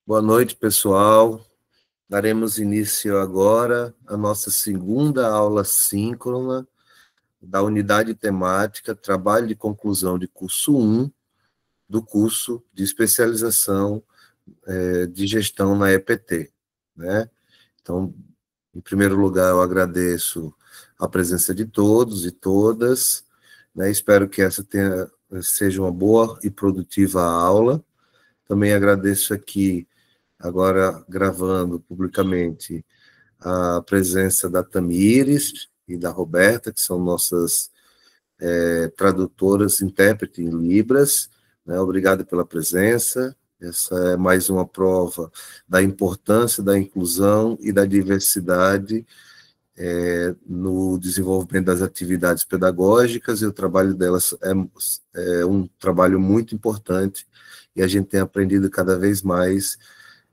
Boa noite, pessoal. Daremos início agora à nossa segunda aula síncrona da unidade temática Trabalho de Conclusão de Curso 1 do curso de especialização de gestão na EPT, né? Então, em primeiro lugar, eu agradeço a presença de todos e todas, né? Espero que essa seja uma boa e produtiva aula. Também agradeço aqui, agora gravando publicamente, a presença da Tamires e da Roberta, que são nossas tradutoras, intérpretes em Libras, né? Obrigado pela presença. Essa é mais uma prova da importância da inclusão e da diversidade no desenvolvimento das atividades pedagógicas, e o trabalho delas é um trabalho muito importante, e a gente tem aprendido cada vez mais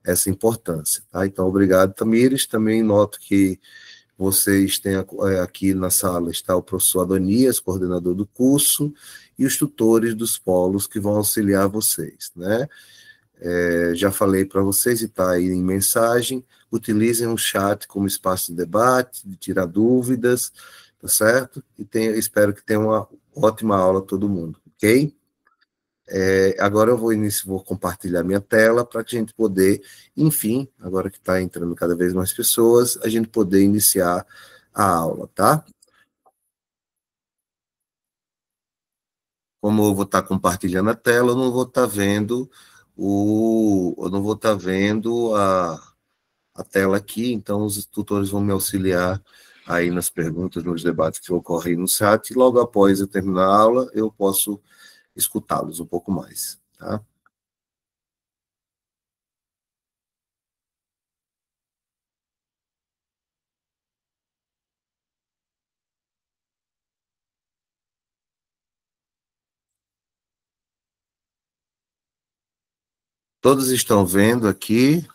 essa importância. Tá? Então, obrigado, Tamires. Também noto que vocês têm aqui na sala, está o professor Adonias, coordenador do curso, e os tutores dos polos que vão auxiliar vocês, né? Já falei para vocês, e está aí em mensagem, utilizem o chat como espaço de debate, de tirar dúvidas, tá certo? E espero que tenha uma ótima aula todo mundo, ok? Agora eu vou compartilhar minha tela para a gente poder, enfim, agora que está entrando cada vez mais pessoas, a gente poder iniciar a aula, tá? Como eu vou estar compartilhando a tela, eu não vou estar vendo eu não vou estar vendo a tela aqui, então os tutores vão me auxiliar aí nas perguntas, nos debates que ocorrem no chat, e logo após eu terminar a aula, eu posso escutá-los um pouco mais, tá? Todos estão vendo aqui,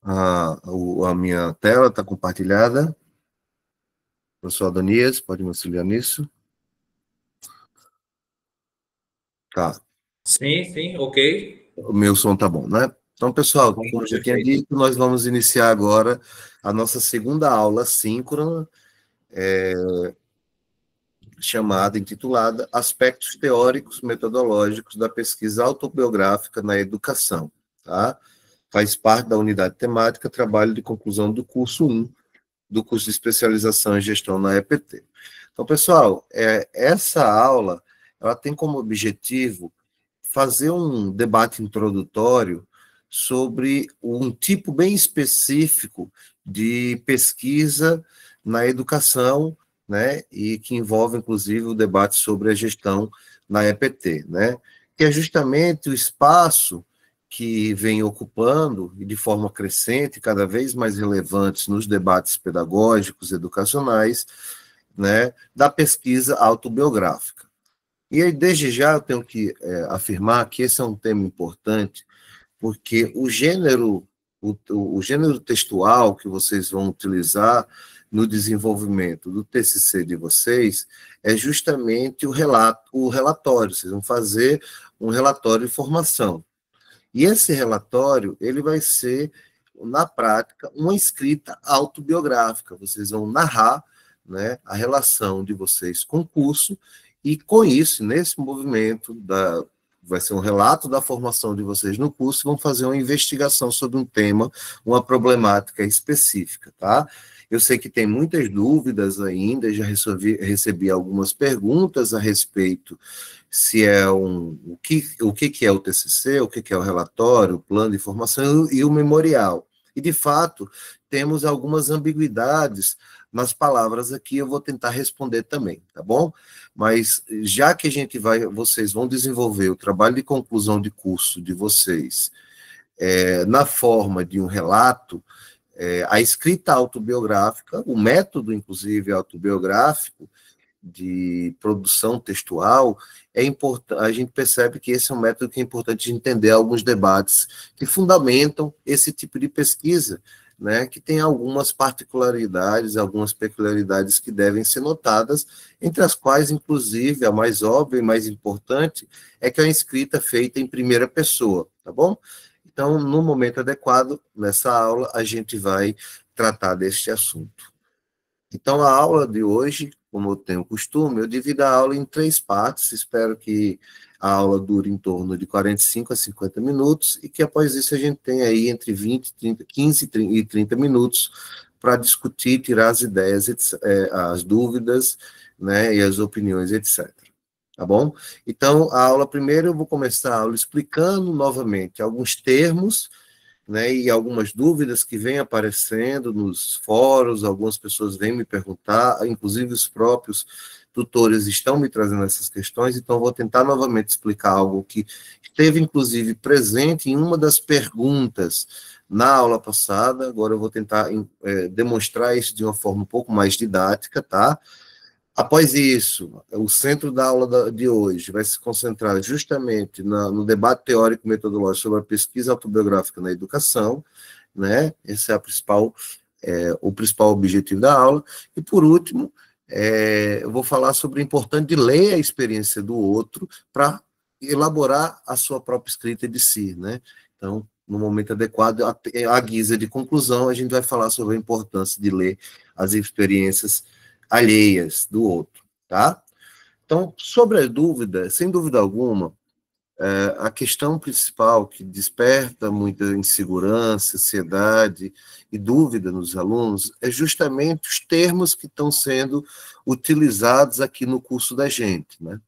a minha tela está compartilhada. Professor Adonias, pode me auxiliar nisso? Tá. Sim, ok. O meu som tá bom, né? Então, pessoal, como eu já tinha dito, nós vamos iniciar agora a nossa segunda aula síncrona, intitulada Aspectos Teóricos Metodológicos da Pesquisa Autobiográfica na Educação, tá? Faz parte da unidade temática Trabalho de Conclusão do curso 1, do curso de especialização em gestão na EPT. Então, pessoal, essa aula, ela tem como objetivo fazer um debate introdutório sobre um tipo bem específico de pesquisa na educação, né, e que envolve, inclusive, o debate sobre a gestão na EPT, né, que é justamente o espaço que vem ocupando, e de forma crescente, cada vez mais relevantes nos debates pedagógicos, educacionais, né, da pesquisa autobiográfica. E aí, desde já, eu tenho que afirmar que esse é um tema importante, porque o gênero textual que vocês vão utilizar no desenvolvimento do TCC de vocês é justamente o relatório. Vocês vão fazer um relatório de formação. E esse relatório, ele vai ser, na prática, uma escrita autobiográfica. Vocês vão narrar, né, a relação de vocês com o curso, e com isso, nesse movimento, vai ser um relato da formação de vocês no curso, vão fazer uma investigação sobre um tema, uma problemática específica, tá? Eu sei que tem muitas dúvidas ainda, já recebi algumas perguntas a respeito se é o que é o TCC, o que é o relatório, o plano de formação e o memorial. E, de fato, temos algumas ambiguidades nas palavras aqui, eu vou tentar responder também, tá bom? Mas, já que vocês vão desenvolver o trabalho de conclusão de curso de vocês na forma de um relato, a escrita autobiográfica, o método, inclusive, autobiográfico, de produção textual, a gente percebe que esse é um método que é importante de entender alguns debates que fundamentam esse tipo de pesquisa, né, que tem algumas particularidades, algumas peculiaridades que devem ser notadas, entre as quais, inclusive, a mais óbvia e mais importante é que a escrita é feita em primeira pessoa, tá bom? Então, no momento adequado, nessa aula, a gente vai tratar deste assunto. Então, a aula de hoje, como eu tenho costume, eu divido a aula em 3 partes, espero que a aula dure em torno de 45 a 50 minutos, e que após isso a gente tenha aí entre 20, 30, 15 e 30 minutos para discutir, tirar as ideias, as dúvidas, né, e as opiniões, etc. Tá bom? Então, a aula primeiro, eu vou começar a aula explicando novamente alguns termos, né, e algumas dúvidas que vêm aparecendo nos fóruns, algumas pessoas vêm me perguntar, inclusive os próprios tutores estão me trazendo essas questões, então vou tentar novamente explicar algo que esteve, inclusive, presente em uma das perguntas na aula passada, agora eu vou tentar demonstrar isso de uma forma um pouco mais didática, tá? Após isso, o centro da aula de hoje vai se concentrar justamente no debate teórico metodológico sobre a pesquisa autobiográfica na educação, né? Esse é o principal objetivo da aula. E, por último, eu vou falar sobre o importante de ler a experiência do outro para elaborar a sua própria escrita de si, né? Então, no momento adequado, à guisa de conclusão, a gente vai falar sobre a importância de ler as experiências alheias do outro, tá? Então, sobre a dúvida, sem dúvida alguma, a questão principal que desperta muita insegurança, ansiedade e dúvida nos alunos é justamente os termos que estão sendo utilizados aqui no curso da gente, né?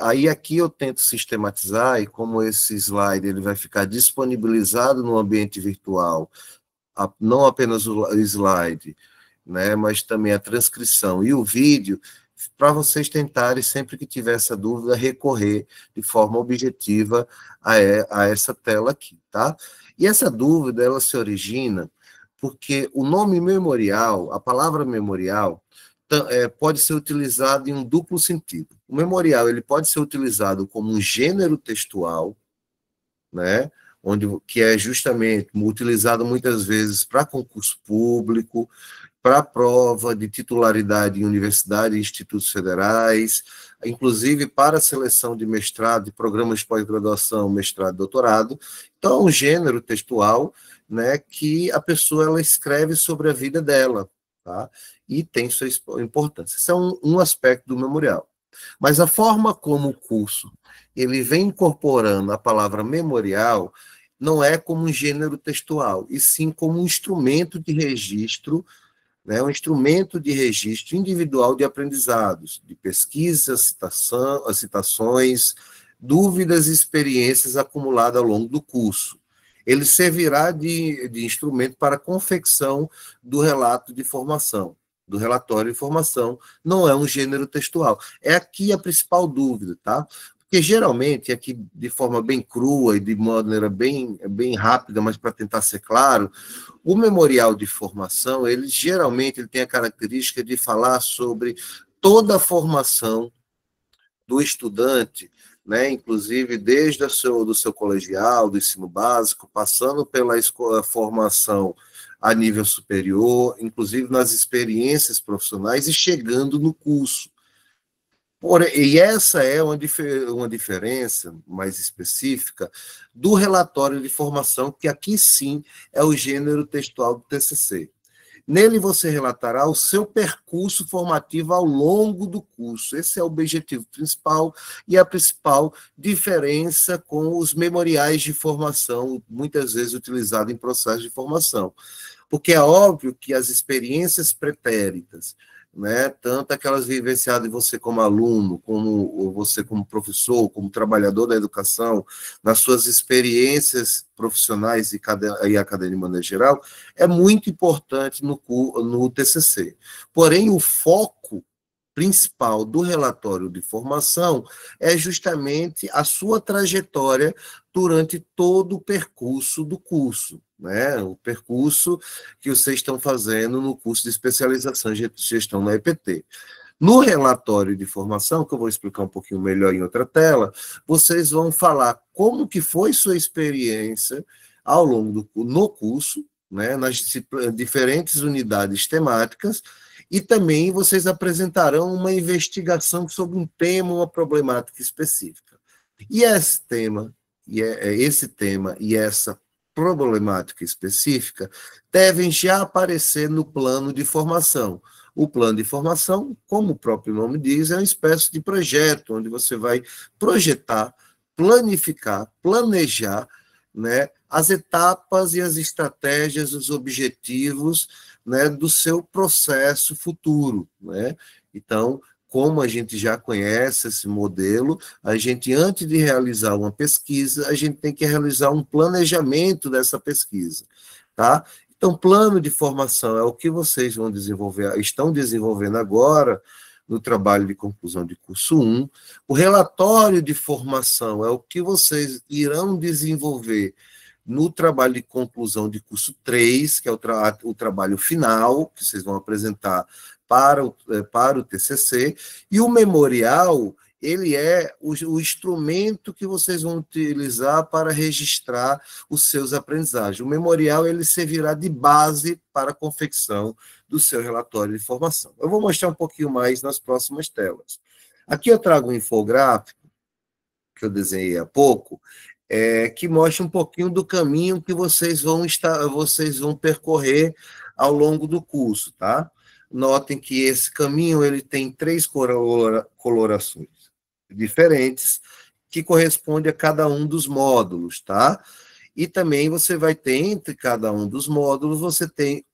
Aí aqui eu tento sistematizar, e como esse slide ele vai ficar disponibilizado no ambiente virtual, não apenas o slide, né, mas também a transcrição e o vídeo, para vocês tentarem, sempre que tiver essa dúvida, recorrer de forma objetiva a essa tela aqui, tá? E essa dúvida, ela se origina porque o nome memorial, a palavra memorial, pode ser utilizado em um duplo sentido. O memorial, ele pode ser utilizado como um gênero textual, né, que é justamente utilizado muitas vezes para concurso público, para prova de titularidade em universidade e institutos federais, inclusive para a seleção de mestrado, de programas de pós-graduação, mestrado e doutorado. Então, é um gênero textual, né, que a pessoa ela escreve sobre a vida dela, tá? E tem sua importância. Esse é um aspecto do memorial. Mas a forma como o curso ele vem incorporando a palavra memorial não é como um gênero textual, e sim como um instrumento de registro, né, um instrumento de registro individual de aprendizados, de pesquisa, citações, dúvidas e experiências acumuladas ao longo do curso. Ele servirá de instrumento para a confecção do relato de formação, do relatório de formação, não é um gênero textual. É aqui a principal dúvida, tá? Porque geralmente, aqui de forma bem crua e de maneira bem rápida, mas para tentar ser claro, o memorial de formação, ele geralmente tem a característica de falar sobre toda a formação do estudante, né, inclusive desde do seu colegial, do ensino básico, passando pela formação a nível superior, inclusive nas experiências profissionais e chegando no curso. E essa é uma diferença mais específica do relatório de formação, que aqui sim é o gênero textual do TCC. Nele você relatará o seu percurso formativo ao longo do curso. Esse é o objetivo principal e a principal diferença com os memoriais de formação, muitas vezes utilizados em processo de formação. Porque é óbvio que as experiências pretéritas, né, tanto aquelas vivenciadas em você como aluno, como você como professor, como trabalhador da educação, nas suas experiências profissionais e acadêmicas de maneira geral, é muito importante no TCC. Porém, o foco principal do relatório de formação é justamente a sua trajetória durante todo o percurso do curso, né? O percurso que vocês estão fazendo no curso de especialização em gestão na EPT. No relatório de formação, que eu vou explicar um pouquinho melhor em outra tela, vocês vão falar como que foi sua experiência ao longo no curso, né, nas diferentes unidades temáticas, e também vocês apresentarão uma investigação sobre um tema, uma problemática específica. E esse tema esse tema e essa problemática específica devem já aparecer no plano de formação. O plano de formação, como o próprio nome diz, é uma espécie de projeto, onde você vai projetar, planificar, planejar, né, as etapas e as estratégias, os objetivos, né, do seu processo futuro, né? Então, como a gente já conhece esse modelo, a gente, antes de realizar uma pesquisa, a gente tem que realizar um planejamento dessa pesquisa, tá? Então, plano de formação é o que vocês vão desenvolver, estão desenvolvendo agora no trabalho de conclusão de curso 1. O relatório de formação é o que vocês irão desenvolver no trabalho de conclusão de curso 3, que é o trabalho final, que vocês vão apresentar para o TCC, e o memorial, ele é o instrumento que vocês vão utilizar para registrar os seus aprendizagens. O memorial, ele servirá de base para a confecção do seu relatório de formação. Eu vou mostrar um pouquinho mais nas próximas telas. Aqui eu trago um infográfico, que eu desenhei há pouco, que mostra um pouquinho do caminho que vocês vão percorrer ao longo do curso, tá? Notem que esse caminho ele tem 3 colorações diferentes, que corresponde a cada um dos módulos, tá? E também você vai ter, entre cada um dos módulos, você tem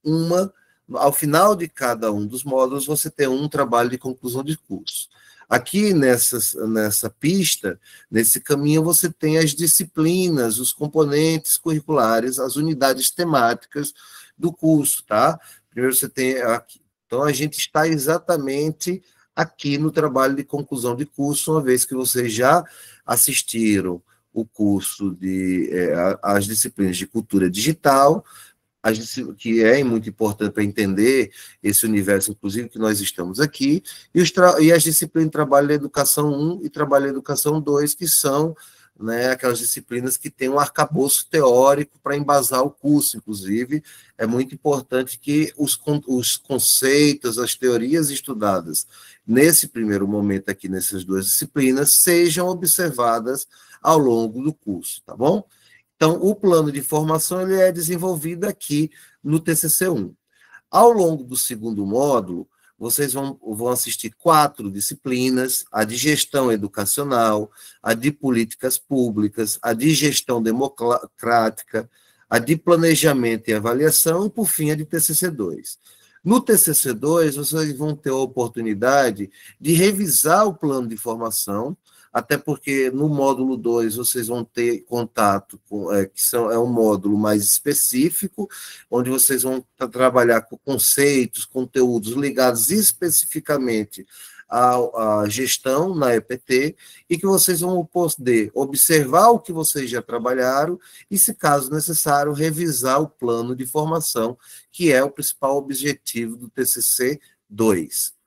ao final de cada um dos módulos, você tem um trabalho de conclusão de curso. Aqui nessa pista, nesse caminho, você tem as disciplinas, os componentes curriculares, as unidades temáticas do curso, tá? Primeiro você tem aqui. Então, a gente está exatamente aqui no trabalho de conclusão de curso, uma vez que vocês já assistiram o curso as disciplinas de cultura digital, que é muito importante para entender esse universo, inclusive, que nós estamos aqui, e as disciplinas de trabalho da educação 1 e trabalho da educação 2, que são, né, aquelas disciplinas que têm um arcabouço teórico para embasar o curso, inclusive. É muito importante que os conceitos, as teorias estudadas nesse primeiro momento aqui, nessas 2 disciplinas, sejam observadas ao longo do curso, tá bom? Então, o plano de formação ele é desenvolvido aqui no TCC1. Ao longo do segundo módulo, vocês vão assistir 4 disciplinas: a de gestão educacional, a de políticas públicas, a de gestão democrática, a de planejamento e avaliação e, por fim, a de TCC2. No TCC2, vocês vão ter a oportunidade de revisar o plano de formação, até porque no módulo 2 vocês vão ter contato com, é um módulo mais específico, onde vocês vão trabalhar com conceitos, conteúdos ligados especificamente à gestão na EPT, e que vocês vão poder observar o que vocês já trabalharam e, se caso necessário, revisar o plano de formação, que é o principal objetivo do TCC 2.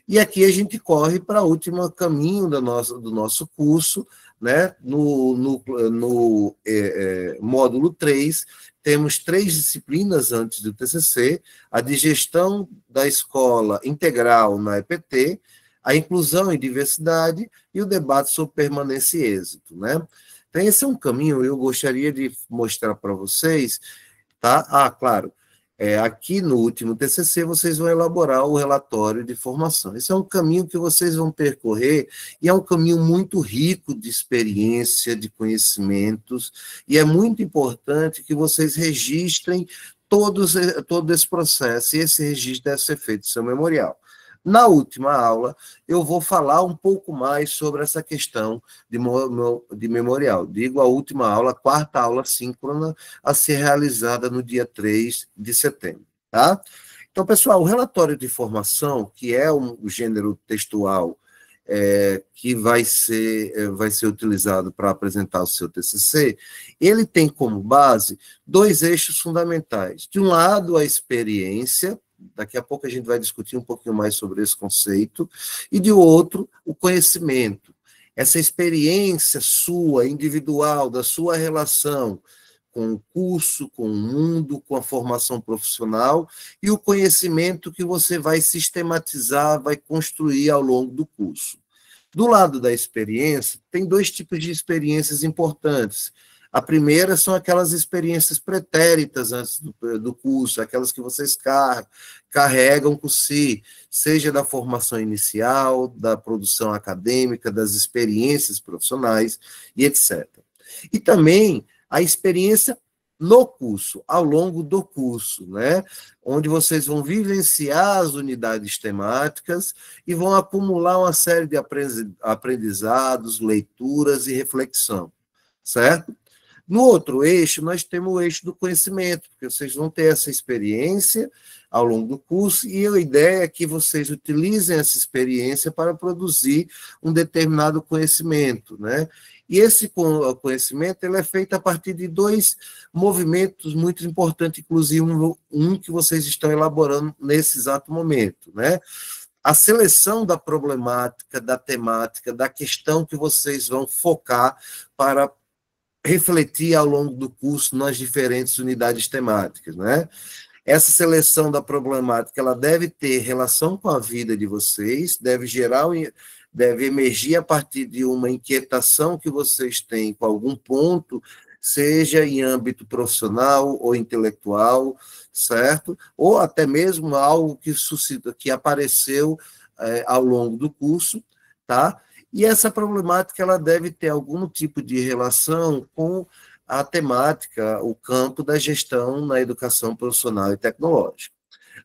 E aqui a gente corre para o último caminho do nosso curso, né? No módulo 3, temos 3 disciplinas antes do TCC: a de gestão da escola integral na EPT, a inclusão e diversidade e o debate sobre permanência e êxito, né? Então, esse é um caminho que eu gostaria de mostrar para vocês, tá? Claro. Aqui no último TCC, vocês vão elaborar o relatório de formação. Esse é um caminho que vocês vão percorrer, e é um caminho muito rico de experiência, de conhecimentos, e é muito importante que vocês registrem todo esse processo, e esse registro deve ser feito no seu memorial. Na última aula, eu vou falar um pouco mais sobre essa questão de memorial. Digo a última aula, a 4ª aula síncrona, a ser realizada no dia 3 de setembro. Tá? Então, pessoal, o relatório de formação, que é um gênero textual que vai ser utilizado para apresentar o seu TCC, ele tem como base 2 eixos fundamentais. De um lado, a experiência. Daqui a pouco a gente vai discutir um pouquinho mais sobre esse conceito, e de outro, o conhecimento. Essa experiência sua, individual, da sua relação com o curso, com o mundo, com a formação profissional, e o conhecimento que você vai sistematizar, vai construir ao longo do curso. Do lado da experiência, tem dois tipos de experiências importantes. A primeira são aquelas experiências pretéritas antes do curso, aquelas que vocês carregam por si, seja da formação inicial, da produção acadêmica, das experiências profissionais e etc. E também a experiência no curso, ao longo do curso, né? Onde vocês vão vivenciar as unidades temáticas e vão acumular uma série de aprendizados, leituras e reflexão, certo? No outro eixo, nós temos o eixo do conhecimento, porque vocês vão ter essa experiência ao longo do curso, e a ideia é que vocês utilizem essa experiência para produzir um determinado conhecimento, né? E esse conhecimento ele é feito a partir de dois movimentos muito importantes, inclusive um que vocês estão elaborando nesse exato momento, né? A seleção da problemática, da temática, da questão que vocês vão focar para refletir ao longo do curso nas diferentes unidades temáticas, né? Essa seleção da problemática, ela deve ter relação com a vida de vocês, deve emergir a partir de uma inquietação que vocês têm com algum ponto, seja em âmbito profissional ou intelectual, certo? Ou até mesmo algo que apareceu ao longo do curso, tá? E essa problemática ela deve ter algum tipo de relação com a temática, o campo da gestão na educação profissional e tecnológica.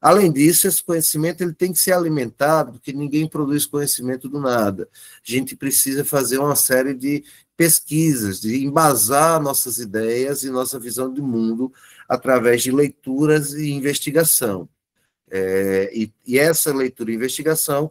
Além disso, esse conhecimento ele tem que ser alimentado, porque ninguém produz conhecimento do nada. A gente precisa fazer uma série de pesquisas, de embasar nossas ideias e nossa visão de mundo através de leituras e investigação. E essa leitura e investigação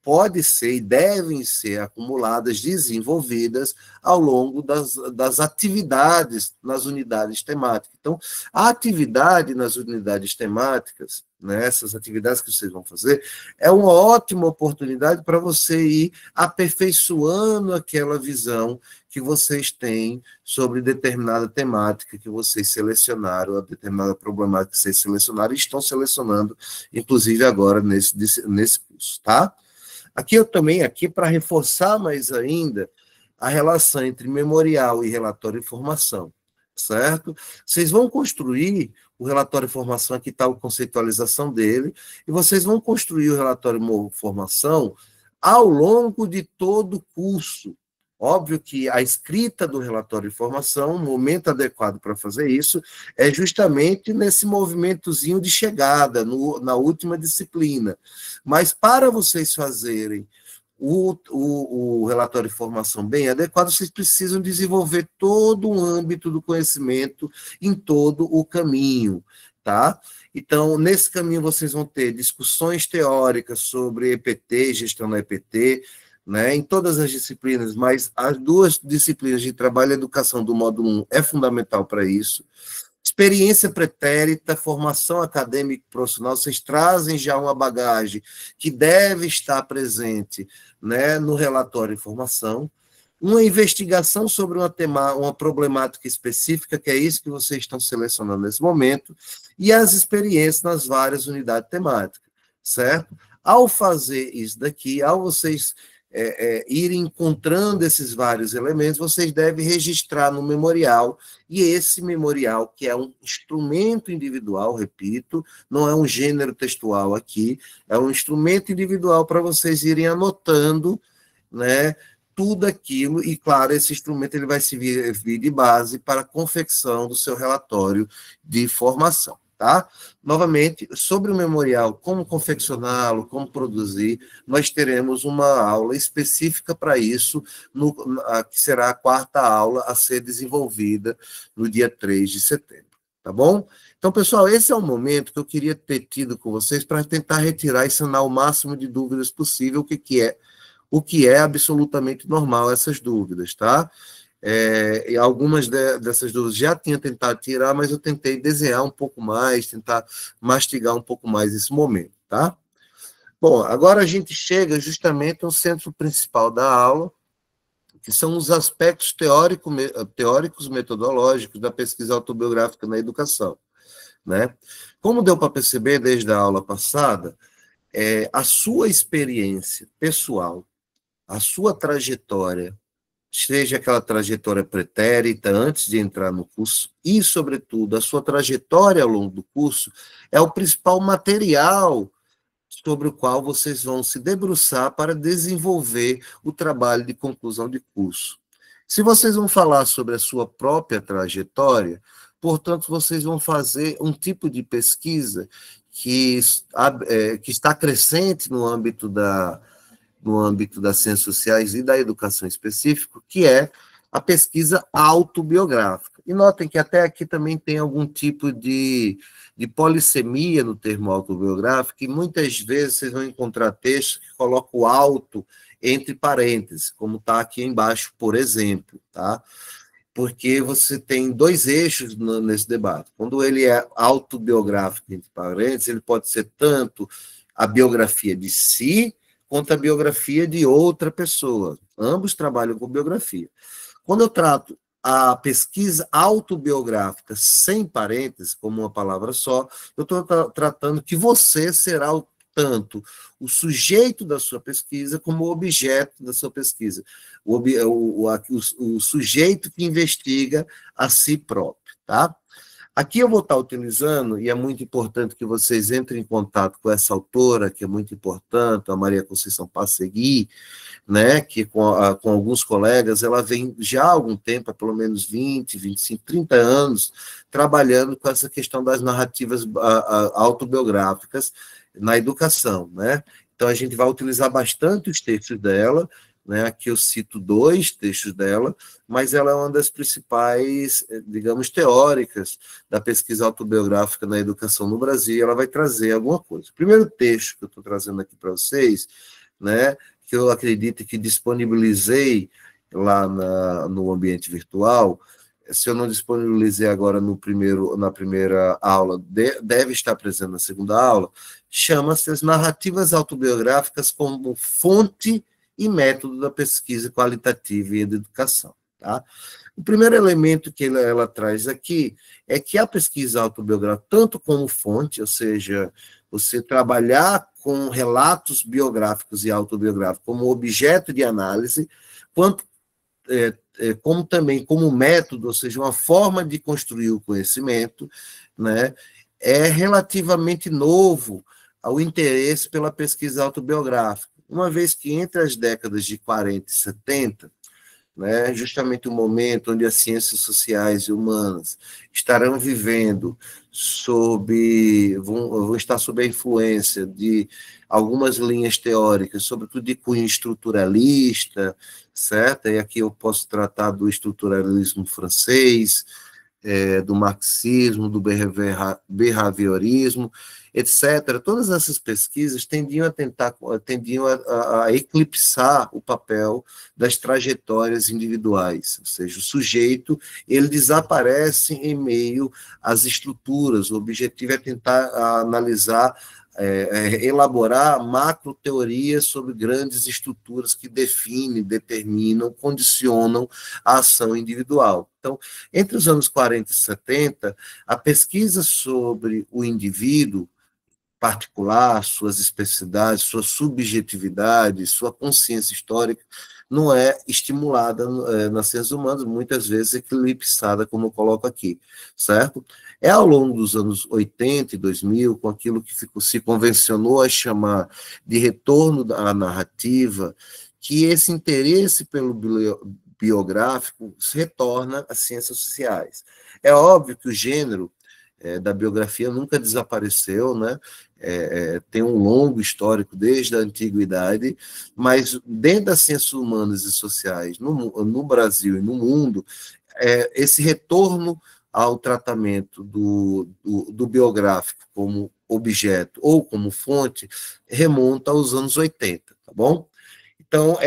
pode ser e devem ser acumuladas, desenvolvidas ao longo das atividades nas unidades temáticas. Então, a atividade nas unidades temáticas, né, essas atividades que vocês vão fazer, é uma ótima oportunidade para você ir aperfeiçoando aquela visão que vocês têm sobre determinada temática que vocês selecionaram, a determinada problemática que vocês selecionaram e estão selecionando, inclusive agora nesse curso, tá? Aqui para reforçar mais ainda a relação entre memorial e relatório de formação, certo? Vocês vão construir o relatório de formação, aqui está a conceitualização dele, e vocês vão construir o relatório de formação ao longo de todo o curso. Óbvio que a escrita do relatório de formação, o momento adequado para fazer isso, é justamente nesse movimentozinho de chegada, na última disciplina. Mas para vocês fazerem o relatório de formação bem adequado, vocês precisam desenvolver todo um âmbito do conhecimento em todo o caminho, tá? Então, nesse caminho, vocês vão ter discussões teóricas sobre EPT, gestão da EPT, né, em todas as disciplinas, mas as duas disciplinas de trabalho e educação do módulo 1 é fundamental para isso. Experiência pretérita, formação acadêmica e profissional, vocês trazem já uma bagagem que deve estar presente, né, no relatório de formação. Uma investigação sobre uma problemática específica, que é isso que vocês estão selecionando nesse momento, e as experiências nas várias unidades temáticas, certo? Ao fazer isso daqui, ao vocês irem encontrando esses vários elementos, vocês devem registrar no memorial, e esse memorial, que é um instrumento individual, repito, não é um gênero textual aqui, é um instrumento individual para vocês irem anotando, né, tudo aquilo, e claro, esse instrumento ele vai servir de base para a confecção do seu relatório de formação. Tá? Novamente, sobre o memorial, como confeccioná-lo, como produzir, nós teremos uma aula específica para isso, que será a quarta aula a ser desenvolvida no dia 3 de setembro, tá bom? Então, pessoal, esse é o momento que eu queria ter tido com vocês para tentar retirar e sanar o máximo de dúvidas possível, o que é absolutamente normal, essas dúvidas, tá? E algumas dessas dúvidas já tinha tentado tirar, mas eu tentei desenhar um pouco mais, tentar mastigar um pouco mais esse momento, tá? Bom, agora a gente chega justamente ao centro principal da aula, que são os aspectos teóricos metodológicos da pesquisa autobiográfica na educação, né? Como deu para perceber desde a aula passada, a sua experiência pessoal a sua trajetória, seja aquela trajetória pretérita antes de entrar no curso, e, sobretudo, a sua trajetória ao longo do curso, é o principal material sobre o qual vocês vão se debruçar para desenvolver o trabalho de conclusão de curso. Se vocês vão falar sobre a sua própria trajetória, portanto, vocês vão fazer um tipo de pesquisa que está crescente no âmbito das ciências sociais e da educação específica, que é a pesquisa autobiográfica. E notem que até aqui também tem algum tipo de polissemia no termo autobiográfico, e muitas vezes vocês vão encontrar textos que colocam o auto entre parênteses, como está aqui embaixo, por exemplo, tá? Porque você tem dois eixos nesse debate. Quando ele é autobiográfico, entre parênteses, ele pode ser tanto a biografia de si, quanto a biografia de outra pessoa. Ambos trabalham com biografia. Quando eu trato a pesquisa autobiográfica sem parênteses, como uma palavra só, eu estou tratando que você será tanto o sujeito da sua pesquisa como o objeto da sua pesquisa, o sujeito que investiga a si próprio, tá? Aqui eu vou estar utilizando, e é muito importante que vocês entrem em contato com essa autora, que é muito importante, a Maria Conceição Passegui, né, que com alguns colegas, ela vem já há algum tempo, há pelo menos 20, 25, 30 anos, trabalhando com essa questão das narrativas autobiográficas na educação, né? Então, a gente vai utilizar bastante os textos dela, né? Aqui eu cito 2 textos dela, mas ela é uma das principais, digamos, teóricas da pesquisa autobiográfica na educação no Brasil, e ela vai trazer alguma coisa. O primeiro texto que eu estou trazendo aqui para vocês, né, que eu acredito que disponibilizei lá no ambiente virtual, se eu não disponibilizei agora na primeira aula, deve estar presente na segunda aula, chama-se As Narrativas Autobiográficas como Fonte e Método da Pesquisa Qualitativa e da Educação. Tá? O primeiro elemento que ela traz aqui é que a pesquisa autobiográfica, tanto como fonte, ou seja, você trabalhar com relatos biográficos e autobiográficos como objeto de análise, quanto como também como método, ou seja, uma forma de construir o conhecimento, né, é relativamente novo ao interesse pela pesquisa autobiográfica, uma vez que entre as décadas de 40 e 70, né, justamente o momento onde as ciências sociais e humanas estarão vivendo vão estar sob a influência de algumas linhas teóricas, sobretudo de cunho estruturalista, certo? E aqui eu posso tratar do estruturalismo francês, do marxismo, do behaviorismo, etc. Todas essas pesquisas tendiam a eclipsar o papel das trajetórias individuais, ou seja, o sujeito ele desaparece em meio às estruturas. O objetivo é tentar analisar, elaborar macroteorias sobre grandes estruturas que definem, determinam, condicionam a ação individual. Então, entre os anos 40 e 70, a pesquisa sobre o indivíduo particular, suas especificidades, sua subjetividade, sua consciência histórica, não é estimulada nas ciências humanas, muitas vezes eclipsada, como eu coloco aqui, certo? É ao longo dos anos 80 e 2000, com aquilo que se convencionou a chamar de retorno à narrativa, que esse interesse pelo biográfico se retorna às ciências sociais. É óbvio que o gênero da biografia nunca desapareceu, né? Tem um longo histórico desde a antiguidade, mas dentro das ciências humanas e sociais, no Brasil e no mundo, esse retorno ao tratamento do biográfico como objeto ou como fonte remonta aos anos 80, tá bom? Então,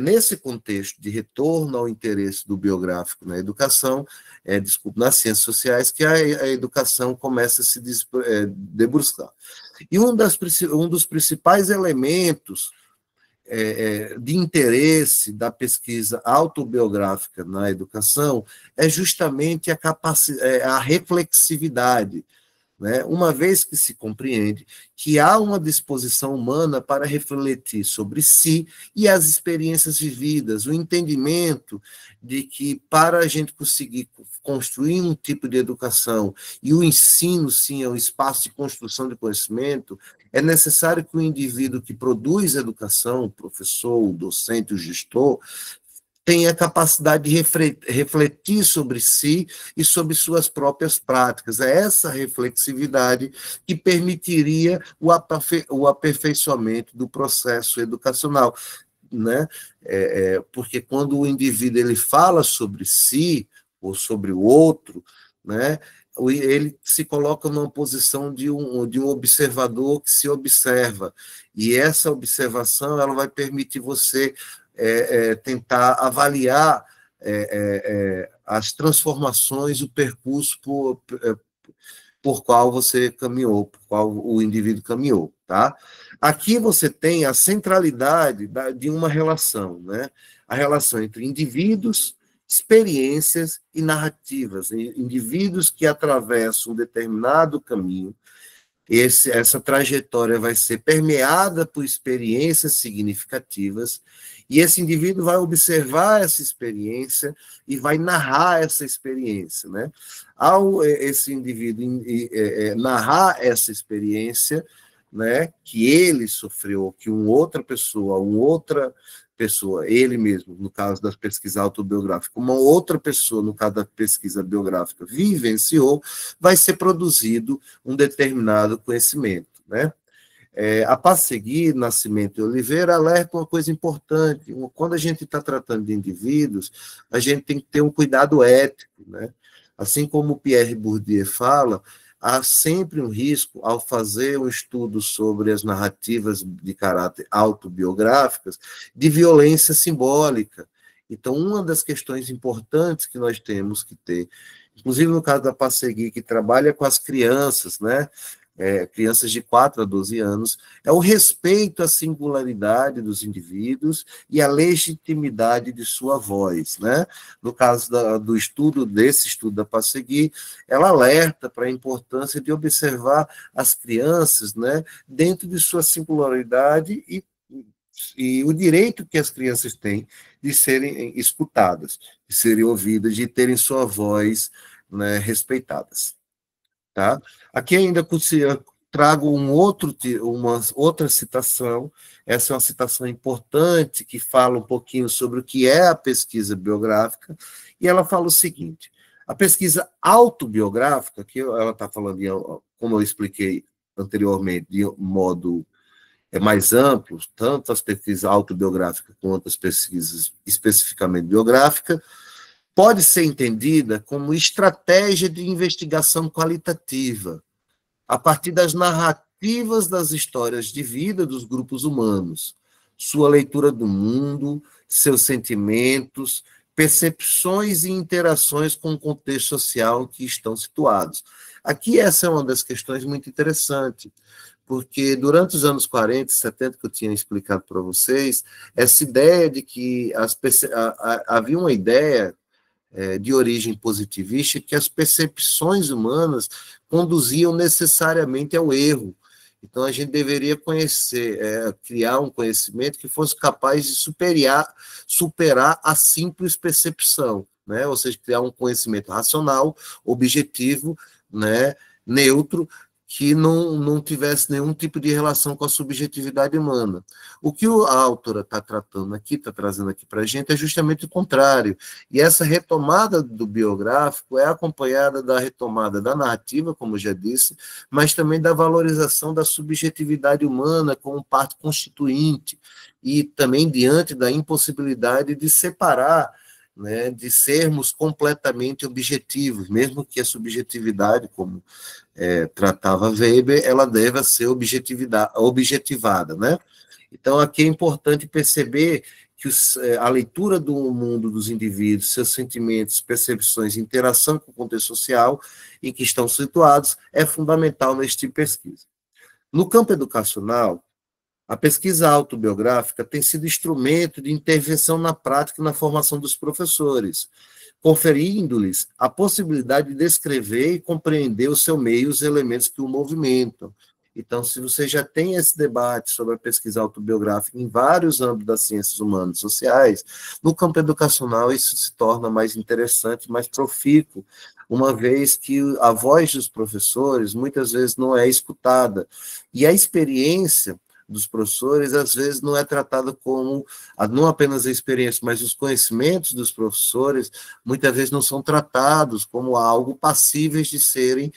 nesse contexto de retorno ao interesse do biográfico na educação, nas ciências sociais, que a educação começa a se debruçar. E um dos principais elementos de interesse da pesquisa autobiográfica na educação é justamente a reflexividade, né? Uma vez que se compreende que há uma disposição humana para refletir sobre si e as experiências vividas, o entendimento de que para a gente conseguir construir um tipo de educação, e o ensino, sim, é um espaço de construção de conhecimento, é necessário que o indivíduo que produz educação, o professor, o docente, o gestor, tenha a capacidade de refletir sobre si e sobre suas próprias práticas. É essa reflexividade que permitiria o aperfeiçoamento do processo educacional, né? Porque quando o indivíduo ele fala sobre si ou sobre o outro, né, ele se coloca numa posição de um observador que se observa, e essa observação ela vai permitir você tentar avaliar as transformações, o percurso por qual você caminhou, por qual o indivíduo caminhou, tá? Aqui você tem a centralidade de uma relação, né? A relação entre indivíduos, experiências e narrativas, indivíduos que atravessam um determinado caminho. Essa trajetória vai ser permeada por experiências significativas, e esse indivíduo vai observar essa experiência e vai narrar essa experiência, né? Ao esse indivíduo narrar essa experiência, né, que ele sofreu, que uma outra pessoa, ele mesmo, no caso das pesquisas autobiográficas, uma outra pessoa, no caso da pesquisa biográfica, vivenciou, vai ser produzido um determinado conhecimento, né? A Passeguir, Nascimento e Oliveira alerta uma coisa importante: quando a gente está tratando de indivíduos, a gente tem que ter um cuidado ético, né? Assim como o Pierre Bourdieu fala, há sempre um risco, ao fazer um estudo sobre as narrativas de caráter autobiográficas, de violência simbólica. Então, uma das questões importantes que nós temos que ter, inclusive no caso da Passeguir, que trabalha com as crianças, né? Crianças de 4 a 12 anos, é o respeito à singularidade dos indivíduos e a legitimidade de sua voz, né? No caso desse estudo da Passeguir, ela alerta para a importância de observar as crianças, né, dentro de sua singularidade e o direito que as crianças têm de serem escutadas, de serem ouvidas, de terem sua voz, né, respeitadas. Tá? Aqui ainda trago uma outra citação. Essa é uma citação importante que fala um pouquinho sobre o que é a pesquisa biográfica, e ela fala o seguinte: a pesquisa autobiográfica, que ela está falando, como eu expliquei anteriormente, de um modo mais amplo, tanto as pesquisas autobiográficas quanto as pesquisas especificamente biográficas, pode ser entendida como estratégia de investigação qualitativa, a partir das narrativas das histórias de vida dos grupos humanos, sua leitura do mundo, seus sentimentos, percepções e interações com o contexto social em que estão situados. Aqui essa é uma das questões muito interessantes, porque durante os anos 40 e 70, que eu tinha explicado para vocês, essa ideia de que havia uma ideia de origem positivista, que as percepções humanas conduziam necessariamente ao erro. Então, a gente deveria criar um conhecimento que fosse capaz de superar a simples percepção, né? Ou seja, criar um conhecimento racional, objetivo, né? Neutro, que não tivesse nenhum tipo de relação com a subjetividade humana. O que a autora está tratando aqui, está trazendo aqui para a gente, é justamente o contrário. E essa retomada do biográfico é acompanhada da retomada da narrativa, como eu já disse, mas também da valorização da subjetividade humana como parte constituinte, e também diante da impossibilidade de separar, né, de sermos completamente objetivos, mesmo que a subjetividade, como tratava Weber, ela deve ser objetivada, né? Então, aqui é importante perceber que a leitura do mundo dos indivíduos, seus sentimentos, percepções, interação com o contexto social em que estão situados, é fundamental neste tipo de pesquisa. No campo educacional, a pesquisa autobiográfica tem sido instrumento de intervenção na prática e na formação dos professores, conferindo-lhes a possibilidade de descrever e compreender o seu meio, os elementos que o movimentam. Então, se você já tem esse debate sobre a pesquisa autobiográfica em vários âmbitos das ciências humanas e sociais, no campo educacional isso se torna mais interessante, mais profícuo, uma vez que a voz dos professores muitas vezes não é escutada. E a experiência dos professores, às vezes, não é tratada como, não apenas a experiência, mas os conhecimentos dos professores, muitas vezes não são tratados como algo passíveis de serem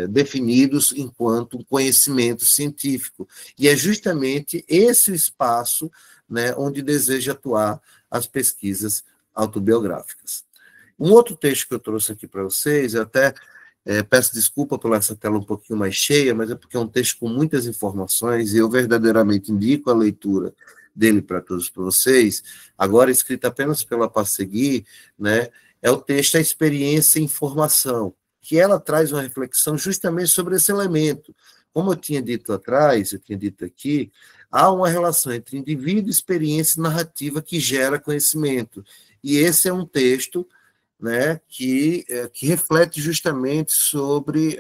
definidos enquanto conhecimento científico. E é justamente esse o espaço, né, onde deseja atuar as pesquisas autobiográficas. Um outro texto que eu trouxe aqui para vocês, eu até peço desculpa por essa tela um pouquinho mais cheia, mas é porque é um texto com muitas informações e eu verdadeiramente indico a leitura dele para todos vocês, agora escrito apenas pela Passegui, né, é o texto A Experiência e Informação, que ela traz uma reflexão justamente sobre esse elemento. Como eu tinha dito atrás, eu tinha dito aqui, há uma relação entre indivíduo, experiência e narrativa que gera conhecimento. E esse é um texto, né, que reflete justamente sobre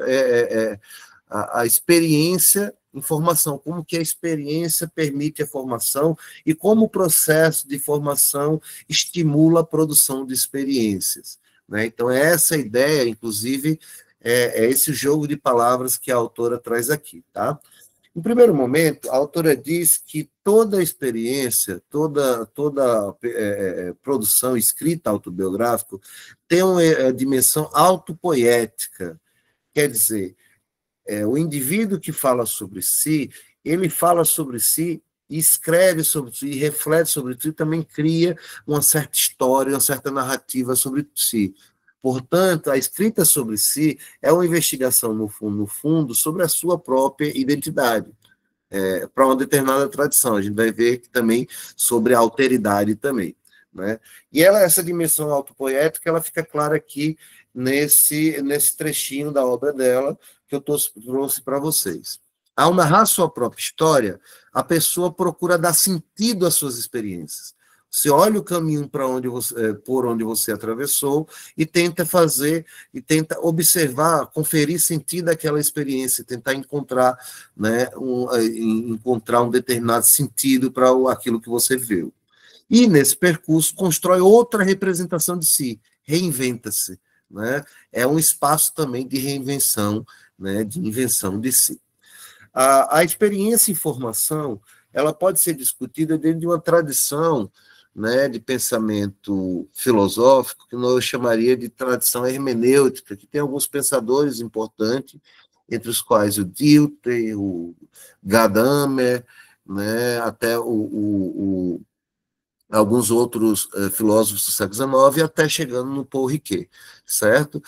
a experiência em formação, como que a experiência permite a formação e como o processo de formação estimula a produção de experiências. Né? Então, é essa ideia, inclusive, é esse jogo de palavras que a autora traz aqui. Tá? No primeiro momento, a autora diz que toda experiência, toda produção escrita autobiográfica tem uma dimensão autopoética. Quer dizer, o indivíduo que fala sobre si, ele fala sobre si, escreve sobre si, e reflete sobre si, e também cria uma certa história, uma certa narrativa sobre si. Portanto, a escrita sobre si é uma investigação, no fundo, sobre a sua própria identidade, para uma determinada tradição. A gente vai ver que também sobre a alteridade também. Né? E essa dimensão autopoética, ela fica clara aqui nesse trechinho da obra dela, que eu trouxe para vocês. Ao narrar sua própria história, a pessoa procura dar sentido às suas experiências. Você olha o caminho por onde você atravessou e tenta observar, conferir sentido àquela experiência, tentar encontrar, né, encontrar um determinado sentido para aquilo que você viu. E, nesse percurso, constrói outra representação de si, reinventa-se. Né? É um espaço também de reinvenção, né, de invenção de si. A experiência em formação, ela pode ser discutida dentro de uma tradição, né, de pensamento filosófico, que eu chamaria de tradição hermenêutica, que tem alguns pensadores importantes, entre os quais o Dilthey, o Gadamer, né, até alguns outros filósofos do século XIX, até chegando no Paul Ricoeur, certo?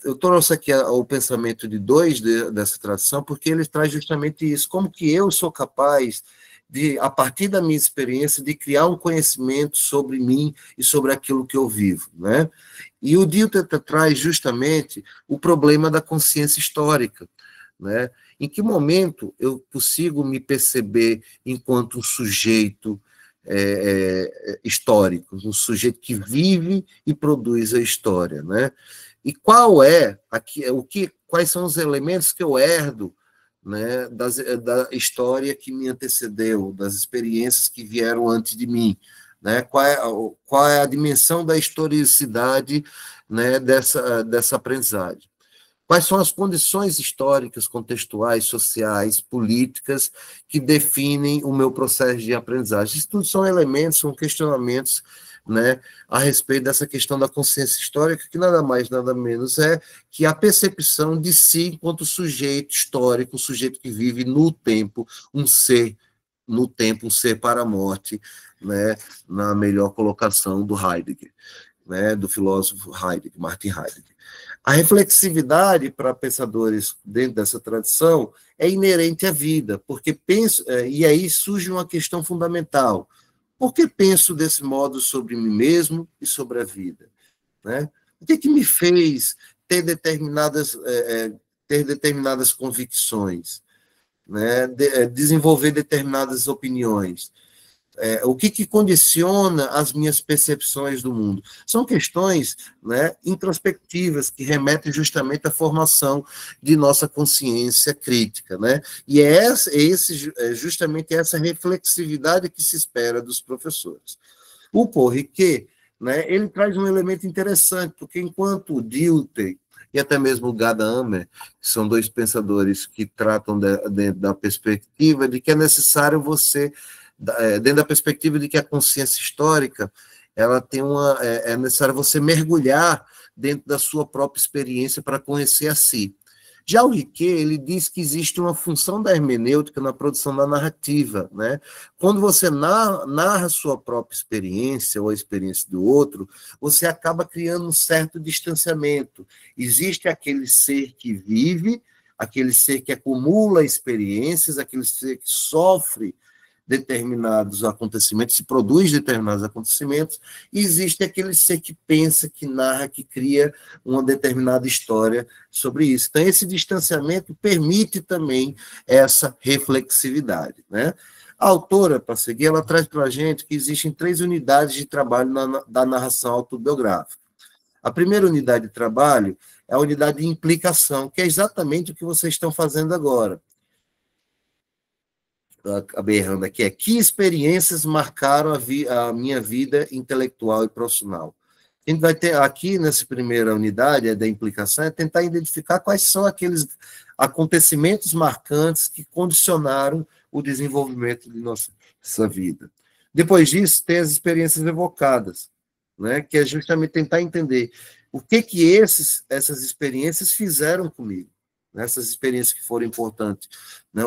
Eu trouxe aqui o pensamento de dois dessa tradição, porque ele traz justamente isso, como que eu sou capaz de, a partir da minha experiência, de criar um conhecimento sobre mim e sobre aquilo que eu vivo, né? E o Dilthey traz justamente o problema da consciência histórica, né? Em que momento eu consigo me perceber enquanto um sujeito histórico, um sujeito que vive e produz a história, né? E quais são os elementos que eu herdo, né, da história que me antecedeu, das experiências que vieram antes de mim, né? Qual é a dimensão da historicidade, né, dessa aprendizagem? Quais são as condições históricas, contextuais, sociais, políticas que definem o meu processo de aprendizagem? Isso tudo são elementos, são questionamentos, né, a respeito dessa questão da consciência histórica, que nada mais, nada menos é que a percepção de si enquanto sujeito histórico, um sujeito que vive no tempo, um ser para a morte, né, na melhor colocação do Heidegger, né, do filósofo Heidegger, Martin Heidegger. A reflexividade para pensadores dentro dessa tradição é inerente à vida, porque penso, e aí surge uma questão fundamental. Por que penso desse modo sobre mim mesmo e sobre a vida? Né? O que me fez ter determinadas convicções, né? Desenvolver determinadas opiniões? o que condiciona as minhas percepções do mundo? São questões, né, introspectivas que remetem justamente à formação de nossa consciência crítica, né? E é justamente essa reflexividade que se espera dos professores. O Paul Ricoeur, né, ele traz um elemento interessante, porque enquanto o Dilthey e até mesmo o Gadamer, que são dois pensadores que tratam da perspectiva de que é necessário você, dentro da perspectiva de que a consciência histórica, ela tem é necessário você mergulhar dentro da sua própria experiência para conhecer a si. Já o Ricoeur, ele diz que existe uma função da hermenêutica na produção da narrativa, né? Quando você narra a sua própria experiência ou a experiência do outro, você acaba criando um certo distanciamento. Existe aquele ser que vive, aquele ser que acumula experiências, aquele ser que sofre determinados acontecimentos, se produz determinados acontecimentos, e existe aquele ser que pensa, que narra, que cria uma determinada história sobre isso. Então, esse distanciamento permite também essa reflexividade, né? A autora, para seguir, ela traz para a gente que existem 3 unidades de trabalho da narração autobiográfica. A primeira unidade de trabalho é a unidade de implicação, que é exatamente o que vocês estão fazendo agora. Acabei errando aqui, que experiências marcaram a minha vida intelectual e profissional. A gente vai ter aqui, nessa primeira unidade da implicação, é tentar identificar quais são aqueles acontecimentos marcantes que condicionaram o desenvolvimento de nossa vida. Depois disso, tem as experiências evocadas, né, que é justamente tentar entender o que essas experiências fizeram comigo, essas experiências que foram importantes, né?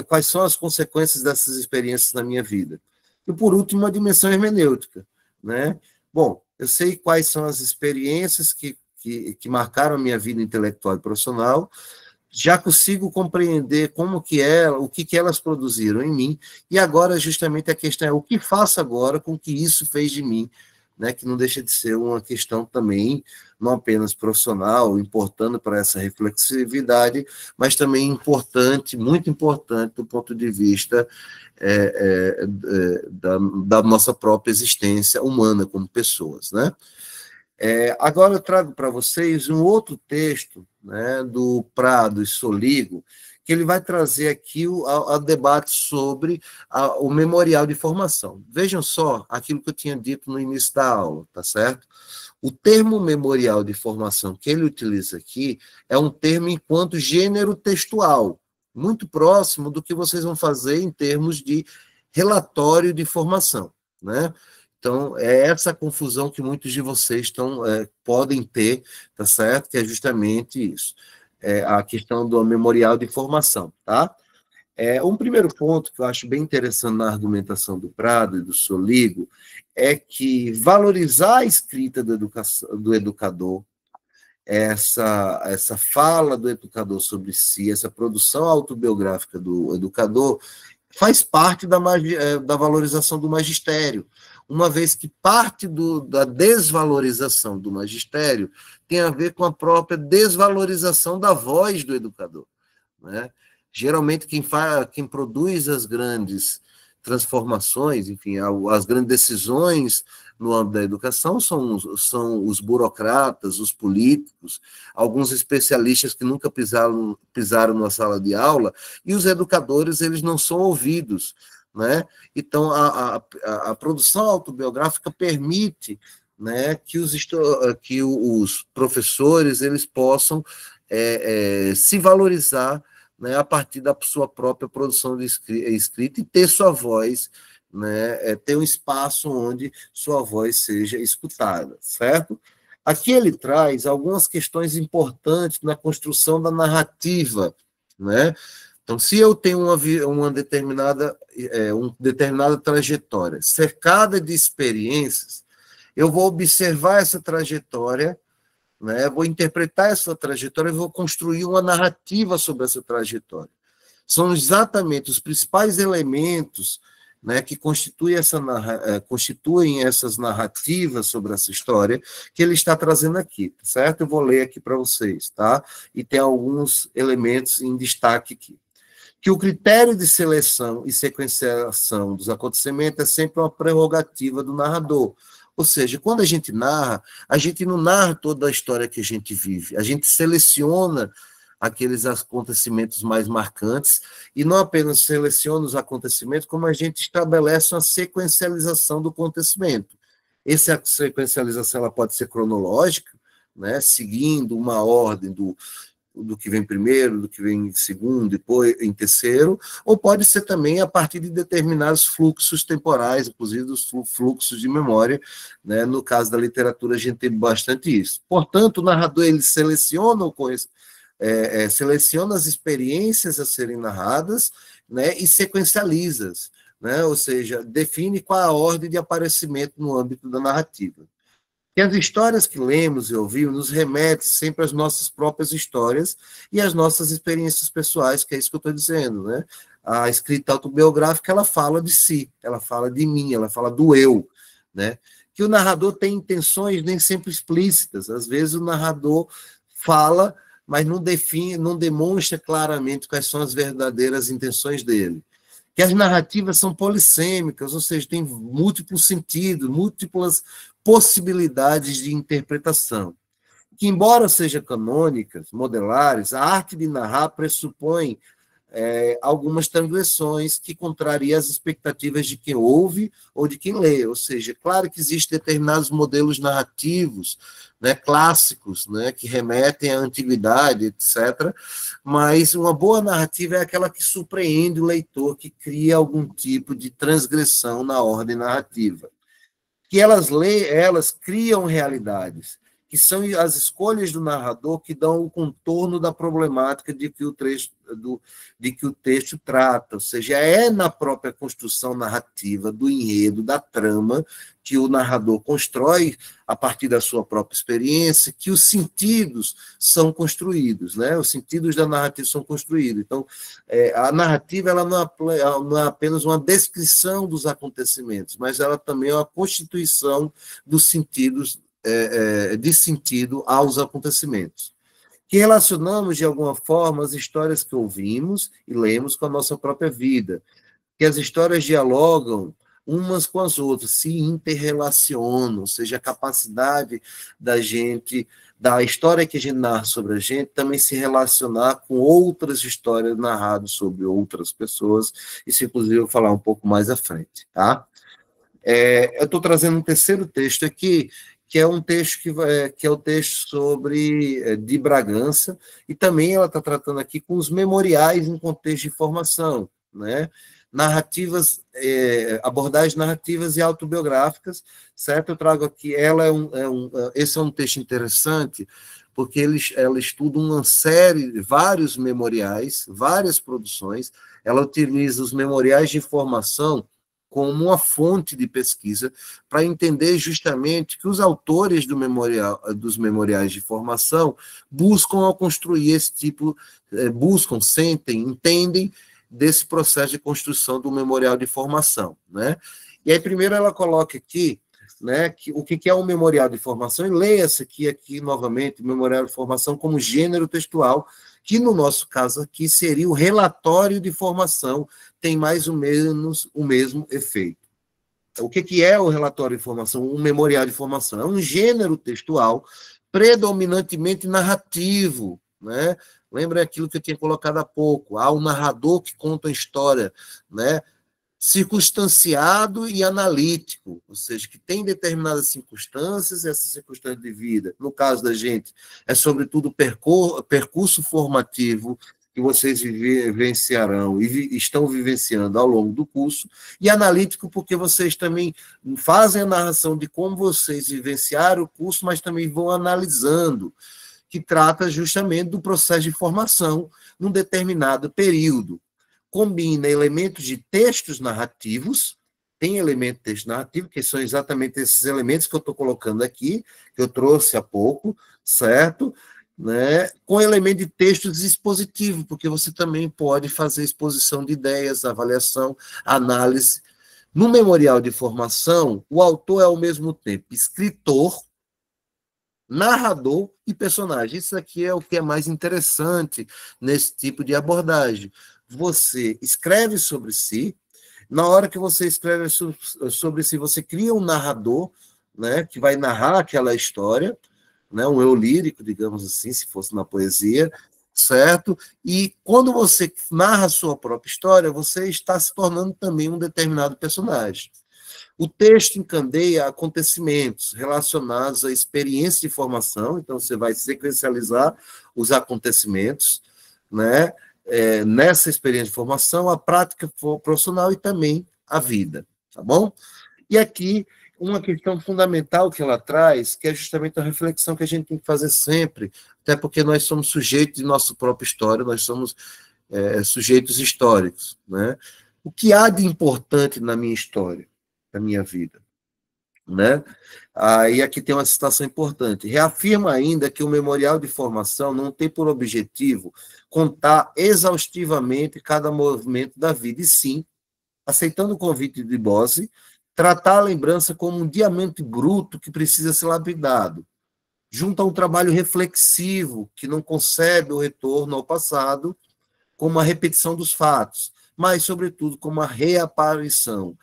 Quais são as consequências dessas experiências na minha vida. E, por último, a dimensão hermenêutica, né? Bom, eu sei quais são as experiências que marcaram a minha vida intelectual e profissional, já consigo compreender o que elas produziram em mim, e agora, justamente, a questão é o que faço agora com o que isso fez de mim, né, que não deixa de ser uma questão também, não apenas profissional, importando para essa reflexividade, mas também importante, muito importante do ponto de vista da nossa própria existência humana como pessoas, né? Agora eu trago para vocês um outro texto, né, do Prado e Soligo, que ele vai trazer aqui o debate sobre o memorial de formação. Vejam só aquilo que eu tinha dito no início da aula, tá certo? O termo memorial de formação que ele utiliza aqui é um termo enquanto gênero textual, muito próximo do que vocês vão fazer em termos de relatório de formação, né? Então, é essa confusão que muitos de vocês podem ter, tá certo? Que é justamente isso. A questão do memorial de formação, tá? Um primeiro ponto que eu acho bem interessante na argumentação do Prado e do Soligo é que valorizar a escrita do educador, essa fala do educador sobre si, essa produção autobiográfica do educador, faz parte da valorização do magistério, uma vez que parte da desvalorização do magistério tem a ver com a própria desvalorização da voz do educador, né? Geralmente, quem produz as grandes transformações, enfim, as grandes decisões no âmbito da educação são os burocratas, os políticos, alguns especialistas que nunca pisaram numa sala de aula, e os educadores, eles não são ouvidos, né? Então, a produção autobiográfica permite, né, que os professores eles possam se valorizar, né, a partir da sua própria produção de escrita e ter sua voz, né, ter um espaço onde sua voz seja escutada, certo? Aqui ele traz algumas questões importantes na construção da narrativa, né? Então, se eu tenho uma determinada trajetória cercada de experiências, eu vou observar essa trajetória, né? Vou interpretar essa trajetória e vou construir uma narrativa sobre essa trajetória. São exatamente os principais elementos, né, que constituem essas narrativas sobre essa história que ele está trazendo aqui, certo? Eu vou ler aqui para vocês, tá? E tem alguns elementos em destaque aqui. que o critério de seleção e sequenciação dos acontecimentos é sempre uma prerrogativa do narrador. Ou seja, quando a gente não narra toda a história que a gente vive, a gente seleciona aqueles acontecimentos mais marcantes, e não apenas seleciona os acontecimentos, como a gente estabelece uma sequencialização do acontecimento. Essa sequencialização ela pode ser cronológica, né, seguindo uma ordem do que vem primeiro, do que vem em segundo, depois em terceiro, ou pode ser também a partir de determinados fluxos temporais, inclusive os fluxos de memória, né? No caso da literatura a gente tem bastante isso. Portanto, o narrador ele seleciona seleciona as experiências a serem narradas, né, e sequencializa, né, ou seja, define qual a ordem de aparecimento no âmbito da narrativa. E as histórias que lemos e ouvimos nos remetem sempre às nossas próprias histórias e às nossas experiências pessoais, que é isso que eu estou dizendo, né? A escrita autobiográfica, ela fala de si, ela fala de mim, ela fala do eu, né? Que o narrador tem intenções nem sempre explícitas, às vezes o narrador fala, mas não define, não demonstra claramente quais são as verdadeiras intenções dele. Que as narrativas são polissêmicas, ou seja, tem múltiplos sentidos, múltiplas possibilidades de interpretação. Que, embora sejam canônicas, modelares, a arte de narrar pressupõe algumas transgressões que contrariam as expectativas de quem ouve ou de quem lê. Ou seja, claro que existem determinados modelos narrativos, né, clássicos, né, que remetem à antiguidade, etc., mas uma boa narrativa é aquela que surpreende o leitor, que cria algum tipo de transgressão na ordem narrativa. Que elas criam realidades, que são as escolhas do narrador que dão o contorno da problemática de que o texto trata, ou seja, é na própria construção narrativa, do enredo, da trama, que o narrador constrói, a partir da sua própria experiência, que os sentidos são construídos, né? Os sentidos da narrativa são construídos. Então, a narrativa ela não é apenas uma descrição dos acontecimentos, mas ela também é uma constituição dos sentidos, de sentido aos acontecimentos. Que relacionamos, de alguma forma, as histórias que ouvimos e lemos com a nossa própria vida. Que as histórias dialogam umas com as outras, se interrelacionam, ou seja, a capacidade da história que a gente narra sobre a gente, também se relacionar com outras histórias narradas sobre outras pessoas, isso, inclusive, eu vou falar um pouco mais à frente, tá? Eu estou trazendo um terceiro texto aqui, que é um texto que é o texto sobre de Bragança, e também ela está tratando aqui com os memoriais em contexto de formação, né? Narrativas, abordagens narrativas e autobiográficas, certo? Eu trago aqui, esse é um texto interessante, porque ela estuda uma série, vários memoriais, várias produções, ela utiliza os memoriais de formação como uma fonte de pesquisa para entender justamente que os autores dos memoriais de formação buscam ao construir esse tipo, sentem, entendem desse processo de construção do memorial de formação, né? E aí primeiro ela coloca aqui, né, o que é um memorial de formação, e leia-se aqui novamente, memorial de formação como gênero textual, que no nosso caso aqui seria o relatório de formação, tem mais ou menos o mesmo efeito. O que é o relatório de formação? Um memorial de formação? É um gênero textual predominantemente narrativo, né? Lembra aquilo que eu tinha colocado há pouco, há um narrador que conta a história, né? Circunstanciado e analítico, ou seja, que tem determinadas circunstâncias, essas circunstâncias de vida, no caso da gente, é sobretudo o percurso formativo que vocês vivenciarão e estão vivenciando ao longo do curso, e analítico porque vocês também fazem a narração de como vocês vivenciaram o curso, mas também vão analisando, que trata justamente do processo de formação num determinado período. Combina elementos de textos narrativos, tem elemento de texto narrativo, que são exatamente esses elementos que eu estou colocando aqui, que eu trouxe há pouco, certo? Né? Com elemento de textos expositivos, porque você também pode fazer exposição de ideias, avaliação, análise. No memorial de formação, o autor é ao mesmo tempo escritor, narrador e personagem. Isso aqui é o que é mais interessante nesse tipo de abordagem, você escreve sobre si. Na hora que você escreve sobre si, você cria um narrador, né, que vai narrar aquela história, né, um eu lírico, digamos assim, se fosse na poesia, certo? E quando você narra a sua própria história, você está se tornando também um determinado personagem. O texto encandeia acontecimentos relacionados à experiência de formação, então você vai sequencializar os acontecimentos, né? Nessa experiência de formação, a prática profissional e também a vida, tá bom? E aqui, uma questão fundamental que ela traz, que é justamente a reflexão que a gente tem que fazer sempre, até porque nós somos sujeitos de nossa própria história, nós somos sujeitos históricos, né? O que há de importante na minha história, na minha vida, né? Aí aqui tem uma citação importante. Reafirma ainda que o memorial de formação não tem por objetivo contar exaustivamente cada movimento da vida, e sim, aceitando o convite de Bose, tratar a lembrança como um diamante bruto que precisa ser lapidado, junto a um trabalho reflexivo que não concebe o retorno ao passado como a repetição dos fatos, mas, sobretudo, como a reaparição.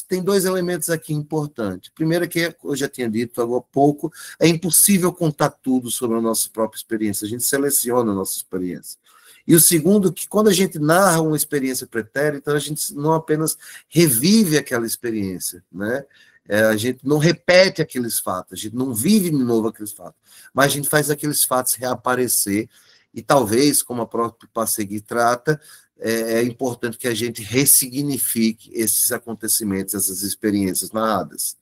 Tem dois elementos aqui importantes. Primeiro é que, eu já tinha dito há pouco, é impossível contar tudo sobre a nossa própria experiência, a gente seleciona a nossa experiência. E o segundo, que quando a gente narra uma experiência pretérita, a gente não apenas revive aquela experiência, né? A gente não repete aqueles fatos, a gente não vive de novo aqueles fatos, mas a gente faz aqueles fatos reaparecer, e talvez, como a própria Passegui trata, é importante que a gente ressignifique esses acontecimentos, essas experiências narradas,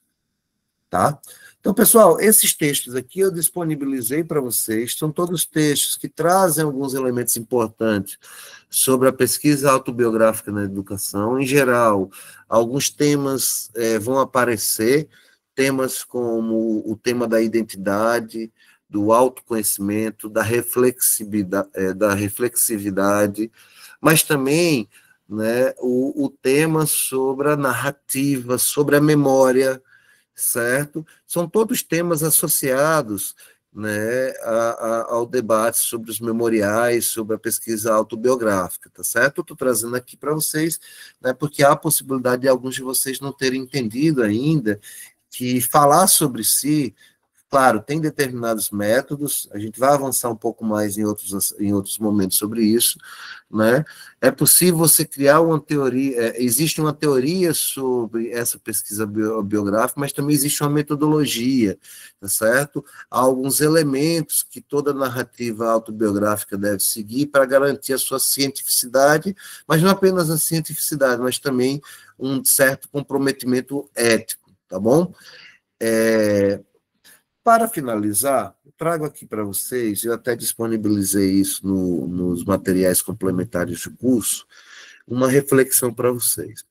tá? Então, pessoal, esses textos aqui eu disponibilizei para vocês, são todos textos que trazem alguns elementos importantes sobre a pesquisa autobiográfica na educação. Em geral, alguns temas vão aparecer, temas como o tema da identidade, do autoconhecimento, da reflexividade, mas também, né, o tema sobre a narrativa, sobre a memória, certo? São todos temas associados, né, ao debate sobre os memoriais, sobre a pesquisa autobiográfica, tá certo? Eu estou trazendo aqui para vocês, né, porque há a possibilidade de alguns de vocês não terem entendido ainda que falar sobre si, claro, tem determinados métodos, a gente vai avançar um pouco mais em outros momentos sobre isso, né? É possível você criar uma teoria, existe uma teoria sobre essa pesquisa biográfica, mas também existe uma metodologia, tá certo? Há alguns elementos que toda narrativa autobiográfica deve seguir para garantir a sua cientificidade, mas não apenas a cientificidade, mas também um certo comprometimento ético, tá bom? Para finalizar, eu trago aqui para vocês, eu até disponibilizei isso nos materiais complementares do curso, uma reflexão para vocês.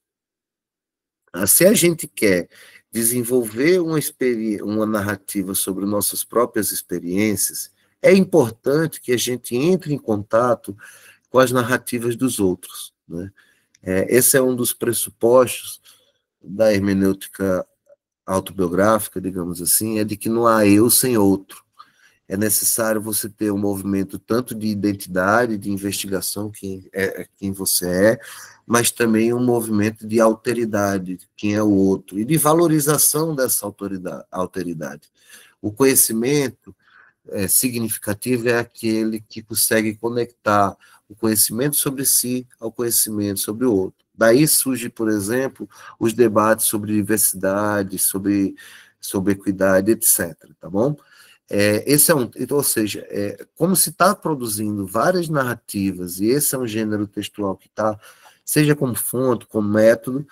Se a gente quer desenvolver uma narrativa sobre nossas próprias experiências, é importante que a gente entre em contato com as narrativas dos outros, né? Esse é um dos pressupostos da hermenêutica autobiográfica, digamos assim, é de que não há eu sem outro. É necessário você ter um movimento tanto de identidade, de investigação, quem você é, mas também um movimento de alteridade, quem é o outro, e de valorização dessa alteridade. O conhecimento significativo é aquele que consegue conectar o conhecimento sobre si ao conhecimento sobre o outro. Daí surge, por exemplo, os debates sobre diversidade, sobre equidade, etc. Tá bom? Esse é então, ou seja, como se está produzindo várias narrativas, e esse é um gênero textual que está, seja como fonte, como método,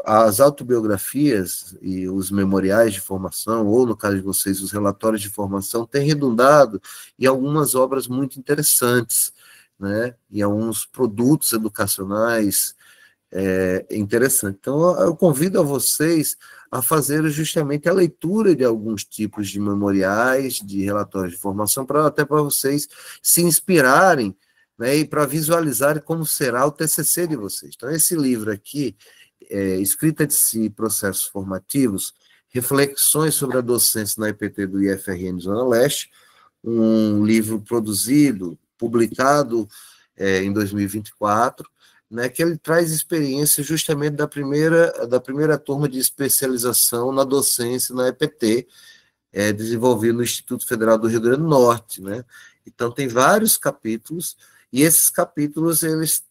as autobiografias e os memoriais de formação, ou no caso de vocês, os relatórios de formação, têm redundado em algumas obras muito interessantes, né? E alguns produtos educacionais interessantes. Então, eu convido a vocês a fazer justamente a leitura de alguns tipos de memoriais, de relatórios de formação, até para vocês se inspirarem, né, e para visualizarem como será o TCC de vocês. Então, esse livro aqui, Escrita de Si, Processos Formativos, Reflexões sobre a Docência na EPT do IFRN Zona Leste, um livro produzido, publicado em 2024, né, que ele traz experiência justamente da primeira turma de especialização na docência na EPT, desenvolvido no Instituto Federal do Rio Grande do Norte, né? Então, tem vários capítulos, e esses capítulos, eles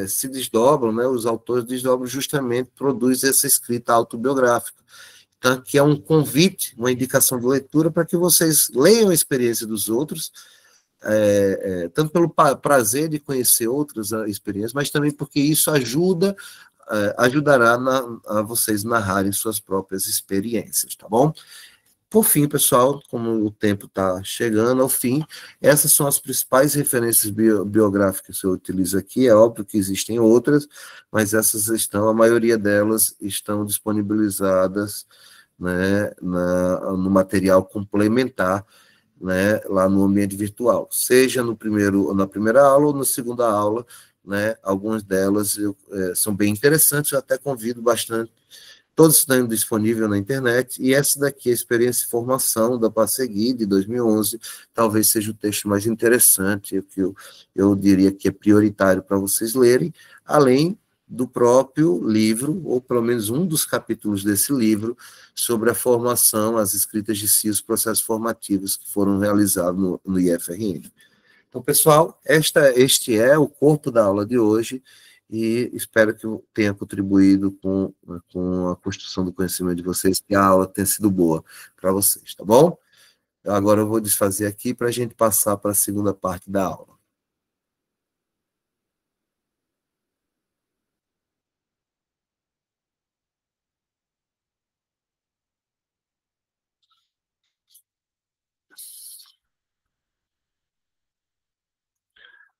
se desdobram, né? Os autores desdobram justamente, produzem essa escrita autobiográfica. Então, que é um convite, uma indicação de leitura para que vocês leiam a experiência dos outros, tanto pelo prazer de conhecer outras experiências, mas também porque isso ajudará a vocês narrarem suas próprias experiências, tá bom? Por fim, pessoal, como o tempo está chegando ao fim, essas são as principais referências biográficas que eu utilizo aqui. É óbvio que existem outras, mas a maioria delas estão disponibilizadas, né, no material complementar, né, lá no ambiente virtual, seja na primeira aula ou na segunda aula, né, algumas delas são bem interessantes, eu até convido bastante, todos estão disponíveis na internet, e essa daqui, a Experiência e Formação da Passegui, de 2011, talvez seja o texto mais interessante, que eu diria que é prioritário para vocês lerem, além do próprio livro, ou pelo menos um dos capítulos desse livro, sobre a formação, as escritas de si, os processos formativos que foram realizados no IFRN. Então, pessoal, este é o corpo da aula de hoje, e espero que eu tenha contribuído com a construção do conhecimento de vocês, que a aula tenha sido boa para vocês, tá bom? Agora eu vou desfazer aqui para a gente passar para a segunda parte da aula.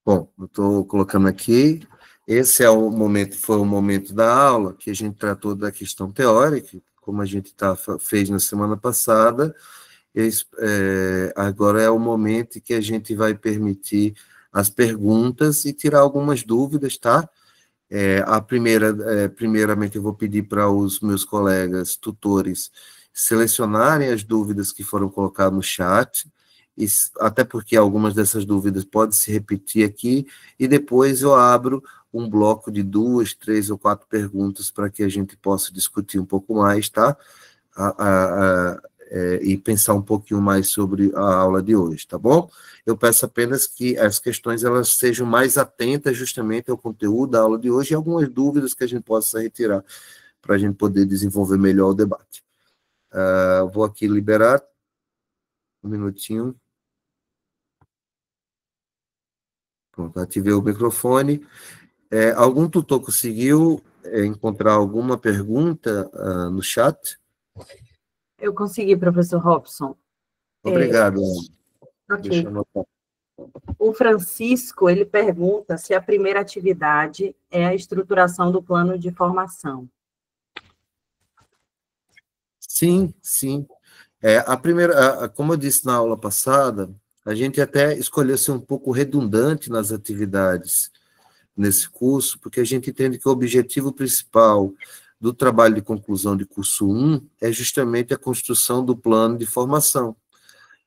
Bom, eu estou colocando aqui, esse foi o momento da aula que a gente tratou da questão teórica, como a gente fez na semana passada. Agora é o momento que a gente vai permitir as perguntas e tirar algumas dúvidas, tá? Primeiramente, eu vou pedir para os meus colegas tutores selecionarem as dúvidas que foram colocadas no chat, até porque algumas dessas dúvidas podem se repetir aqui, e depois eu abro um bloco de 2, 3 ou 4 perguntas para que a gente possa discutir um pouco mais, tá? E pensar um pouquinho mais sobre a aula de hoje, tá bom? Eu peço apenas que as questões elas sejam mais atentas justamente ao conteúdo da aula de hoje e algumas dúvidas que a gente possa retirar para a gente poder desenvolver melhor o debate. Vou aqui liberar um minutinho. Pronto, ativei o microfone. Algum tutor conseguiu encontrar alguma pergunta no chat? Eu consegui, professor Robson. Obrigado. Ok. Deixa eu anotar. O Francisco, ele pergunta se a primeira atividade é a estruturação do plano de formação. Sim, sim. Como eu disse na aula passada, a gente até escolheu ser um pouco redundante nas atividades nesse curso, porque a gente entende que o objetivo principal do trabalho de conclusão de curso 1 é justamente a construção do plano de formação.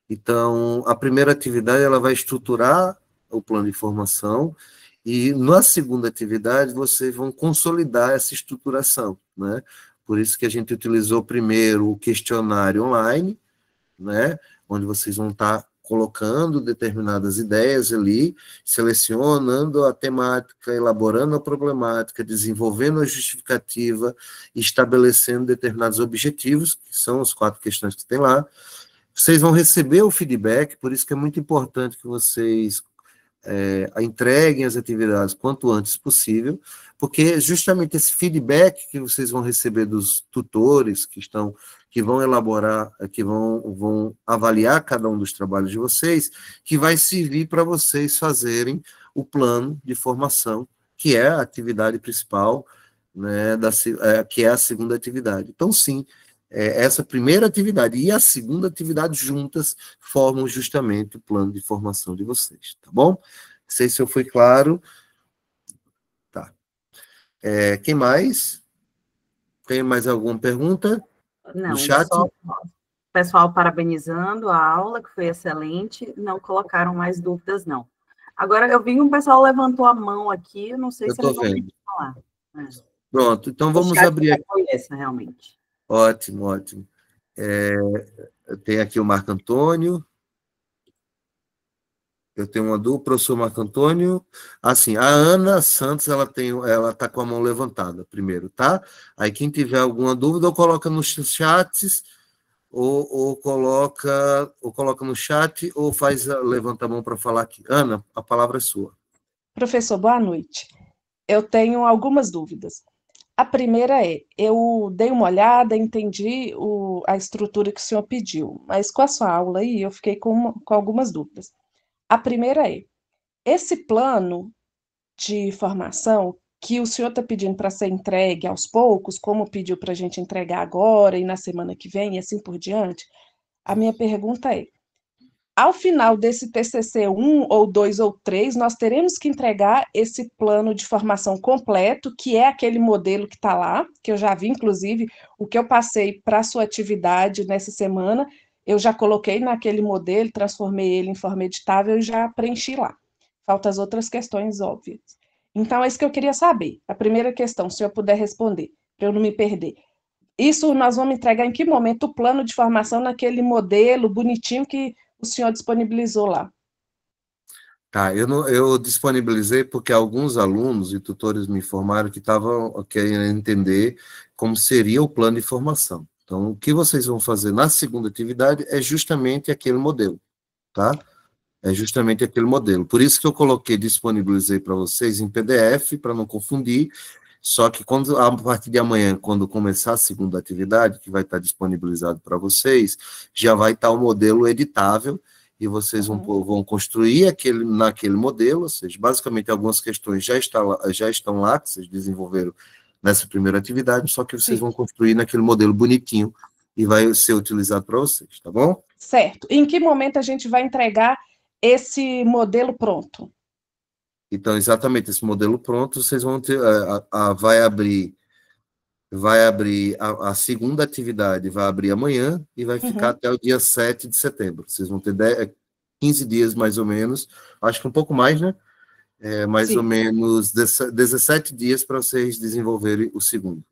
Então, a primeira atividade ela vai estruturar o plano de formação, e na segunda atividade vocês vão consolidar essa estruturação, né? Por isso que a gente utilizou primeiro o questionário online, né? Onde vocês vão estar colocando determinadas ideias ali, selecionando a temática, elaborando a problemática, desenvolvendo a justificativa, estabelecendo determinados objetivos, que são as 4 questões que tem lá. Vocês vão receber o feedback, por isso que é muito importante que vocês entreguem as atividades quanto antes possível, porque justamente esse feedback que vocês vão receber dos tutores que vão elaborar, que vão avaliar cada um dos trabalhos de vocês, que vai servir para vocês fazerem o plano de formação, que é a atividade principal, né, que é a segunda atividade. Então, sim, essa primeira atividade e a segunda atividade juntas formam justamente o plano de formação de vocês, tá bom? Não sei se eu fui claro. Tá. Quem mais? Tem mais alguma pergunta? Não, no chat? só o pessoal parabenizando a aula, que foi excelente, não colocaram mais dúvidas, não. Agora, eu vi um pessoal levantou a mão aqui, eu não sei Eu se eles estou vão vendo. falar. Pronto, então O vamos chat abrir aqui. foi essa, realmente. Ótimo, ótimo. Tem aqui o Marco Antônio. Eu tenho uma dúvida, professor Marco Antônio. Assim, a Ana Santos, ela está com a mão levantada primeiro, tá? Aí quem tiver alguma dúvida, ou coloca nos chats, ou coloca no chat, ou levanta a mão para falar aqui. Ana, a palavra é sua. Professor, boa noite. Eu tenho algumas dúvidas. A primeira é, eu dei uma olhada, entendi a estrutura que o senhor pediu, mas com a sua aula aí eu fiquei com algumas dúvidas. A primeira é, esse plano de formação que o senhor está pedindo para ser entregue aos poucos, como pediu para a gente entregar agora e na semana que vem e assim por diante, a minha pergunta é, ao final desse TCC 1 ou 2 ou 3, nós teremos que entregar esse plano de formação completo, que é aquele modelo que está lá, que eu já vi, inclusive, o que eu passei para a sua atividade nessa semana, eu já coloquei naquele modelo, transformei ele em forma editável e já preenchi lá. Faltam as outras questões óbvias. Então, é isso que eu queria saber. A primeira questão, se eu puder responder, para eu não me perder. Isso nós vamos entregar em que momento o plano de formação naquele modelo bonitinho que o senhor disponibilizou lá? Tá, eu disponibilizei porque alguns alunos e tutores me informaram que estavam querendo entender como seria o plano de formação. Então, o que vocês vão fazer na segunda atividade é justamente aquele modelo, tá? É justamente aquele modelo. Por isso que eu disponibilizei para vocês em PDF, para não confundir, só que a partir de amanhã, quando começar a segunda atividade, que vai estar disponibilizado para vocês, já vai estar o modelo editável, e vocês vão construir naquele modelo, ou seja, basicamente algumas questões já estão lá, que vocês desenvolveram nessa primeira atividade, só que vocês vão construir naquele modelo bonitinho, e vai ser utilizado para vocês, tá bom? Certo. Em que momento a gente vai entregar esse modelo pronto? Então, exatamente, esse modelo pronto, vocês vão ter, vai abrir a segunda atividade, vai abrir amanhã e vai ficar até o dia 7 de setembro. Vocês vão ter 15 dias, mais ou menos, acho que um pouco mais, né? Mais ou menos 17 dias para vocês desenvolverem o segundo.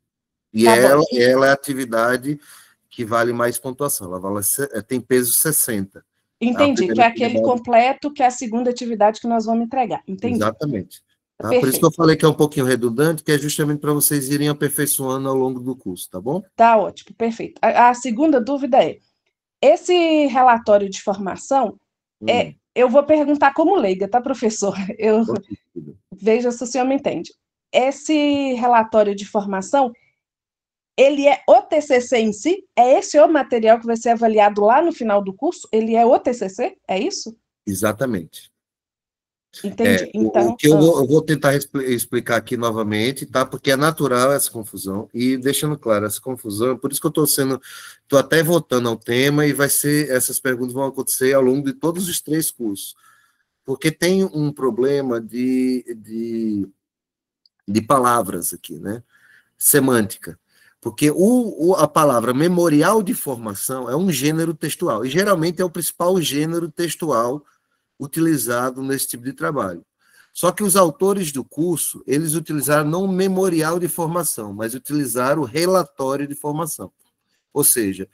E Tá ela bom. é a atividade que vale mais pontuação, tem peso 60. Entendi, que é aquele completo, que é a segunda atividade que nós vamos entregar. Entendi. Exatamente. Tá? Por isso que eu falei que é um pouquinho redundante, que é justamente para vocês irem aperfeiçoando ao longo do curso, tá bom? Tá ótimo, perfeito. A segunda dúvida é, esse relatório de formação, eu vou perguntar como leiga, tá, professor? Veja se o senhor me entende. Esse relatório de formação, ele é o TCC em si? É esse o material que vai ser avaliado lá no final do curso? Ele é o TCC? É isso? Exatamente. Entendi. Então, o que eu vou tentar explicar aqui novamente, tá? Porque é natural essa confusão, e deixando claro, essa confusão, por isso que eu estou até voltando ao tema, e essas perguntas vão acontecer ao longo de todos os 3 cursos, porque tem um problema de palavras aqui, né? Semântica. Porque a palavra memorial de formação é um gênero textual, e geralmente é o principal gênero textual utilizado nesse tipo de trabalho. Só que os autores do curso, eles utilizaram não o memorial de formação, mas utilizaram o relatório de formação. Ou seja,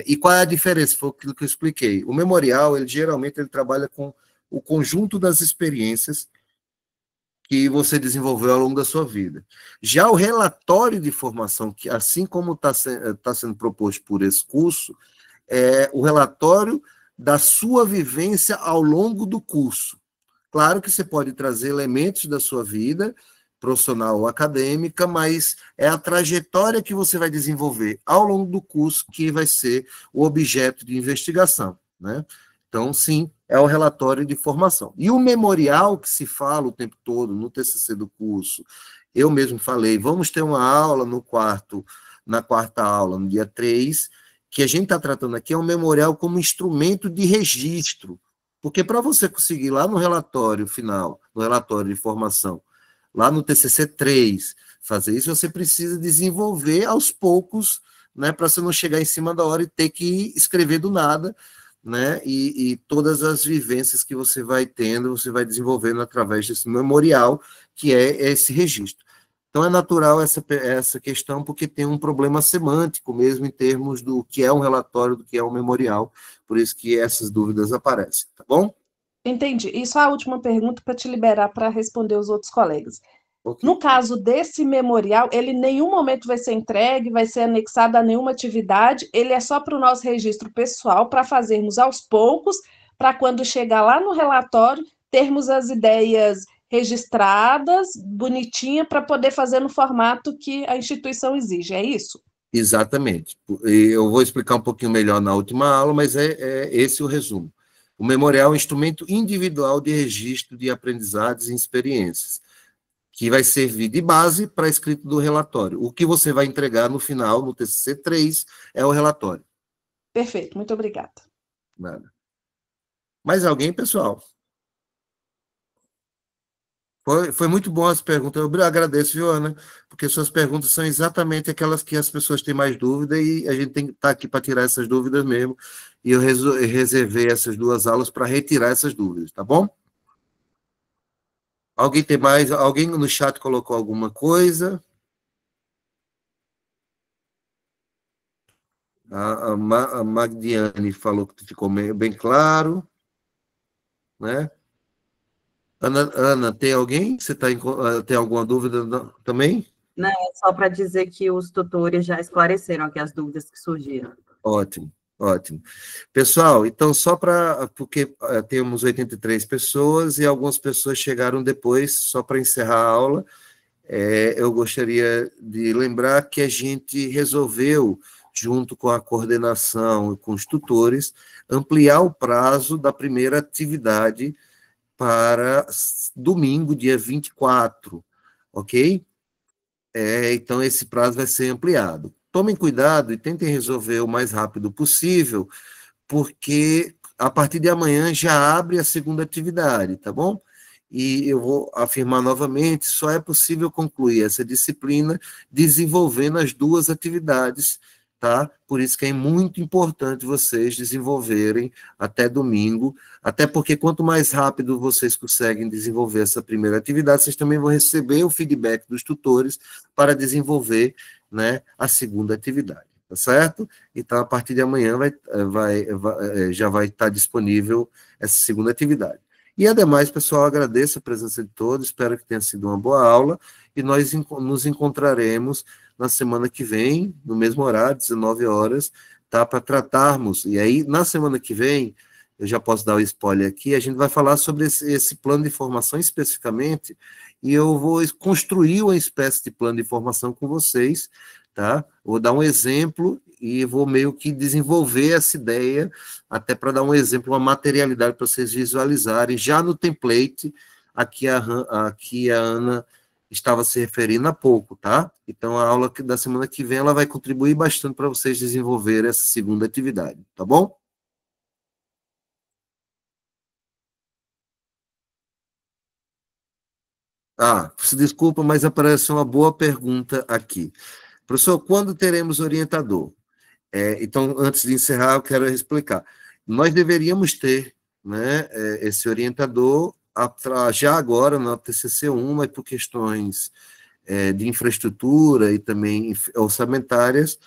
e qual é a diferença? Foi aquilo que eu expliquei. O memorial, geralmente, ele trabalha com o conjunto das experiências que você desenvolveu ao longo da sua vida. Já o relatório de formação, que assim como está sendo proposto por esse curso, é o relatório da sua vivência ao longo do curso. Claro que você pode trazer elementos da sua vida, profissional ou acadêmica, mas é a trajetória que você vai desenvolver ao longo do curso que vai ser o objeto de investigação, né? Então, sim, é o relatório de formação. E o memorial que se fala o tempo todo no TCC do curso, eu mesmo falei, vamos ter uma aula na quarta aula, no dia 3, que a gente está tratando aqui é um memorial como instrumento de registro, porque para você conseguir lá no relatório final, no relatório de formação, lá no TCC 3, fazer isso, você precisa desenvolver aos poucos, né, para você não chegar em cima da hora e ter que escrever do nada, né? E todas as vivências que você vai tendo, você vai desenvolvendo através desse memorial, que é esse registro. Então, é natural essa questão, porque tem um problema semântico mesmo em termos do que é um relatório, do que é um memorial, por isso que essas dúvidas aparecem, tá bom? Entendi. E só a última pergunta para te liberar para responder os outros colegas. Ok. No caso desse memorial, ele em nenhum momento vai ser entregue, vai ser anexado a nenhuma atividade, ele é só para o nosso registro pessoal, para fazermos aos poucos, para quando chegar lá no relatório, termos as ideias registradas, bonitinha, para poder fazer no formato que a instituição exige, é isso? Exatamente. Eu vou explicar um pouquinho melhor na última aula, mas é esse o resumo. O memorial é um instrumento individual de registro de aprendizados e experiências, que vai servir de base para a escrita do relatório. O que você vai entregar no final, no TCC 3, é o relatório. Perfeito, muito obrigada. Nada. Mais alguém, pessoal? Foi muito bom as perguntas. Eu agradeço, viu, Ana? Porque suas perguntas são exatamente aquelas que as pessoas têm mais dúvida e a gente tem que estar aqui para tirar essas dúvidas mesmo. E eu reservei essas 2 aulas para retirar essas dúvidas, tá bom? Alguém tem mais? Alguém no chat colocou alguma coisa? A Magdiane falou que ficou bem claro, né? Ana, tem alguém? Você tem alguma dúvida também? Não, é só para dizer que os tutores já esclareceram aqui as dúvidas que surgiram. Ótimo, ótimo. Pessoal, então porque temos 83 pessoas e algumas pessoas chegaram depois, só para encerrar a aula, eu gostaria de lembrar que a gente resolveu, junto com a coordenação e com os tutores, ampliar o prazo da primeira atividade para domingo, dia 24, ok? Então, esse prazo vai ser ampliado. Tomem cuidado e tentem resolver o mais rápido possível, porque a partir de amanhã já abre a segunda atividade, tá bom? E eu vou afirmar novamente, só é possível concluir essa disciplina desenvolvendo as 2 atividades, tá? Por isso que é muito importante vocês desenvolverem até domingo, até porque quanto mais rápido vocês conseguem desenvolver essa primeira atividade, vocês também vão receber o feedback dos tutores para desenvolver, né, a segunda atividade, tá certo? Então, a partir de amanhã já vai estar disponível essa segunda atividade. E, ademais, pessoal, agradeço a presença de todos, espero que tenha sido uma boa aula, e nós nos encontraremos na semana que vem, no mesmo horário, 19 horas, tá, para tratarmos. E aí, na semana que vem, eu já posso dar o spoiler aqui, a gente vai falar sobre esse plano de formação especificamente, e eu vou construir uma espécie de plano de formação com vocês, tá? Vou dar um exemplo e vou meio que desenvolver essa ideia, até para dar um exemplo, uma materialidade para vocês visualizarem, já no template, aqui a Ana estava se referindo há pouco, tá? Então, a aula da semana que vem, ela vai contribuir bastante para vocês desenvolverem essa segunda atividade, tá bom? Se desculpa, mas apareceu uma boa pergunta aqui. Professor, quando teremos orientador? Então, antes de encerrar, eu quero explicar. Nós deveríamos ter, né, esse orientador já agora na TCC1, mas por questões de infraestrutura e também orçamentárias,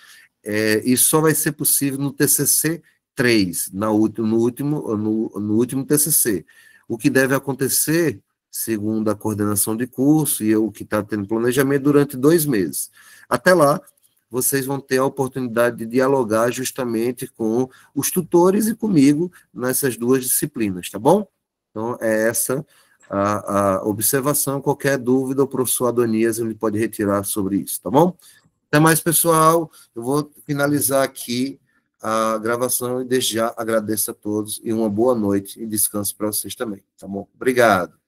isso só vai ser possível no TCC 3, no último TCC. O que deve acontecer, segundo a coordenação de curso e o que está tendo planejamento, durante 2 meses. Até lá, vocês vão ter a oportunidade de dialogar justamente com os tutores e comigo nessas 2 disciplinas, tá bom? Então, é essa a observação. Qualquer dúvida, o professor Adonias ele pode retirar sobre isso, tá bom? Até mais, pessoal. Eu vou finalizar aqui a gravação e desde já agradeço a todos e uma boa noite e descanso para vocês também, tá bom? Obrigado.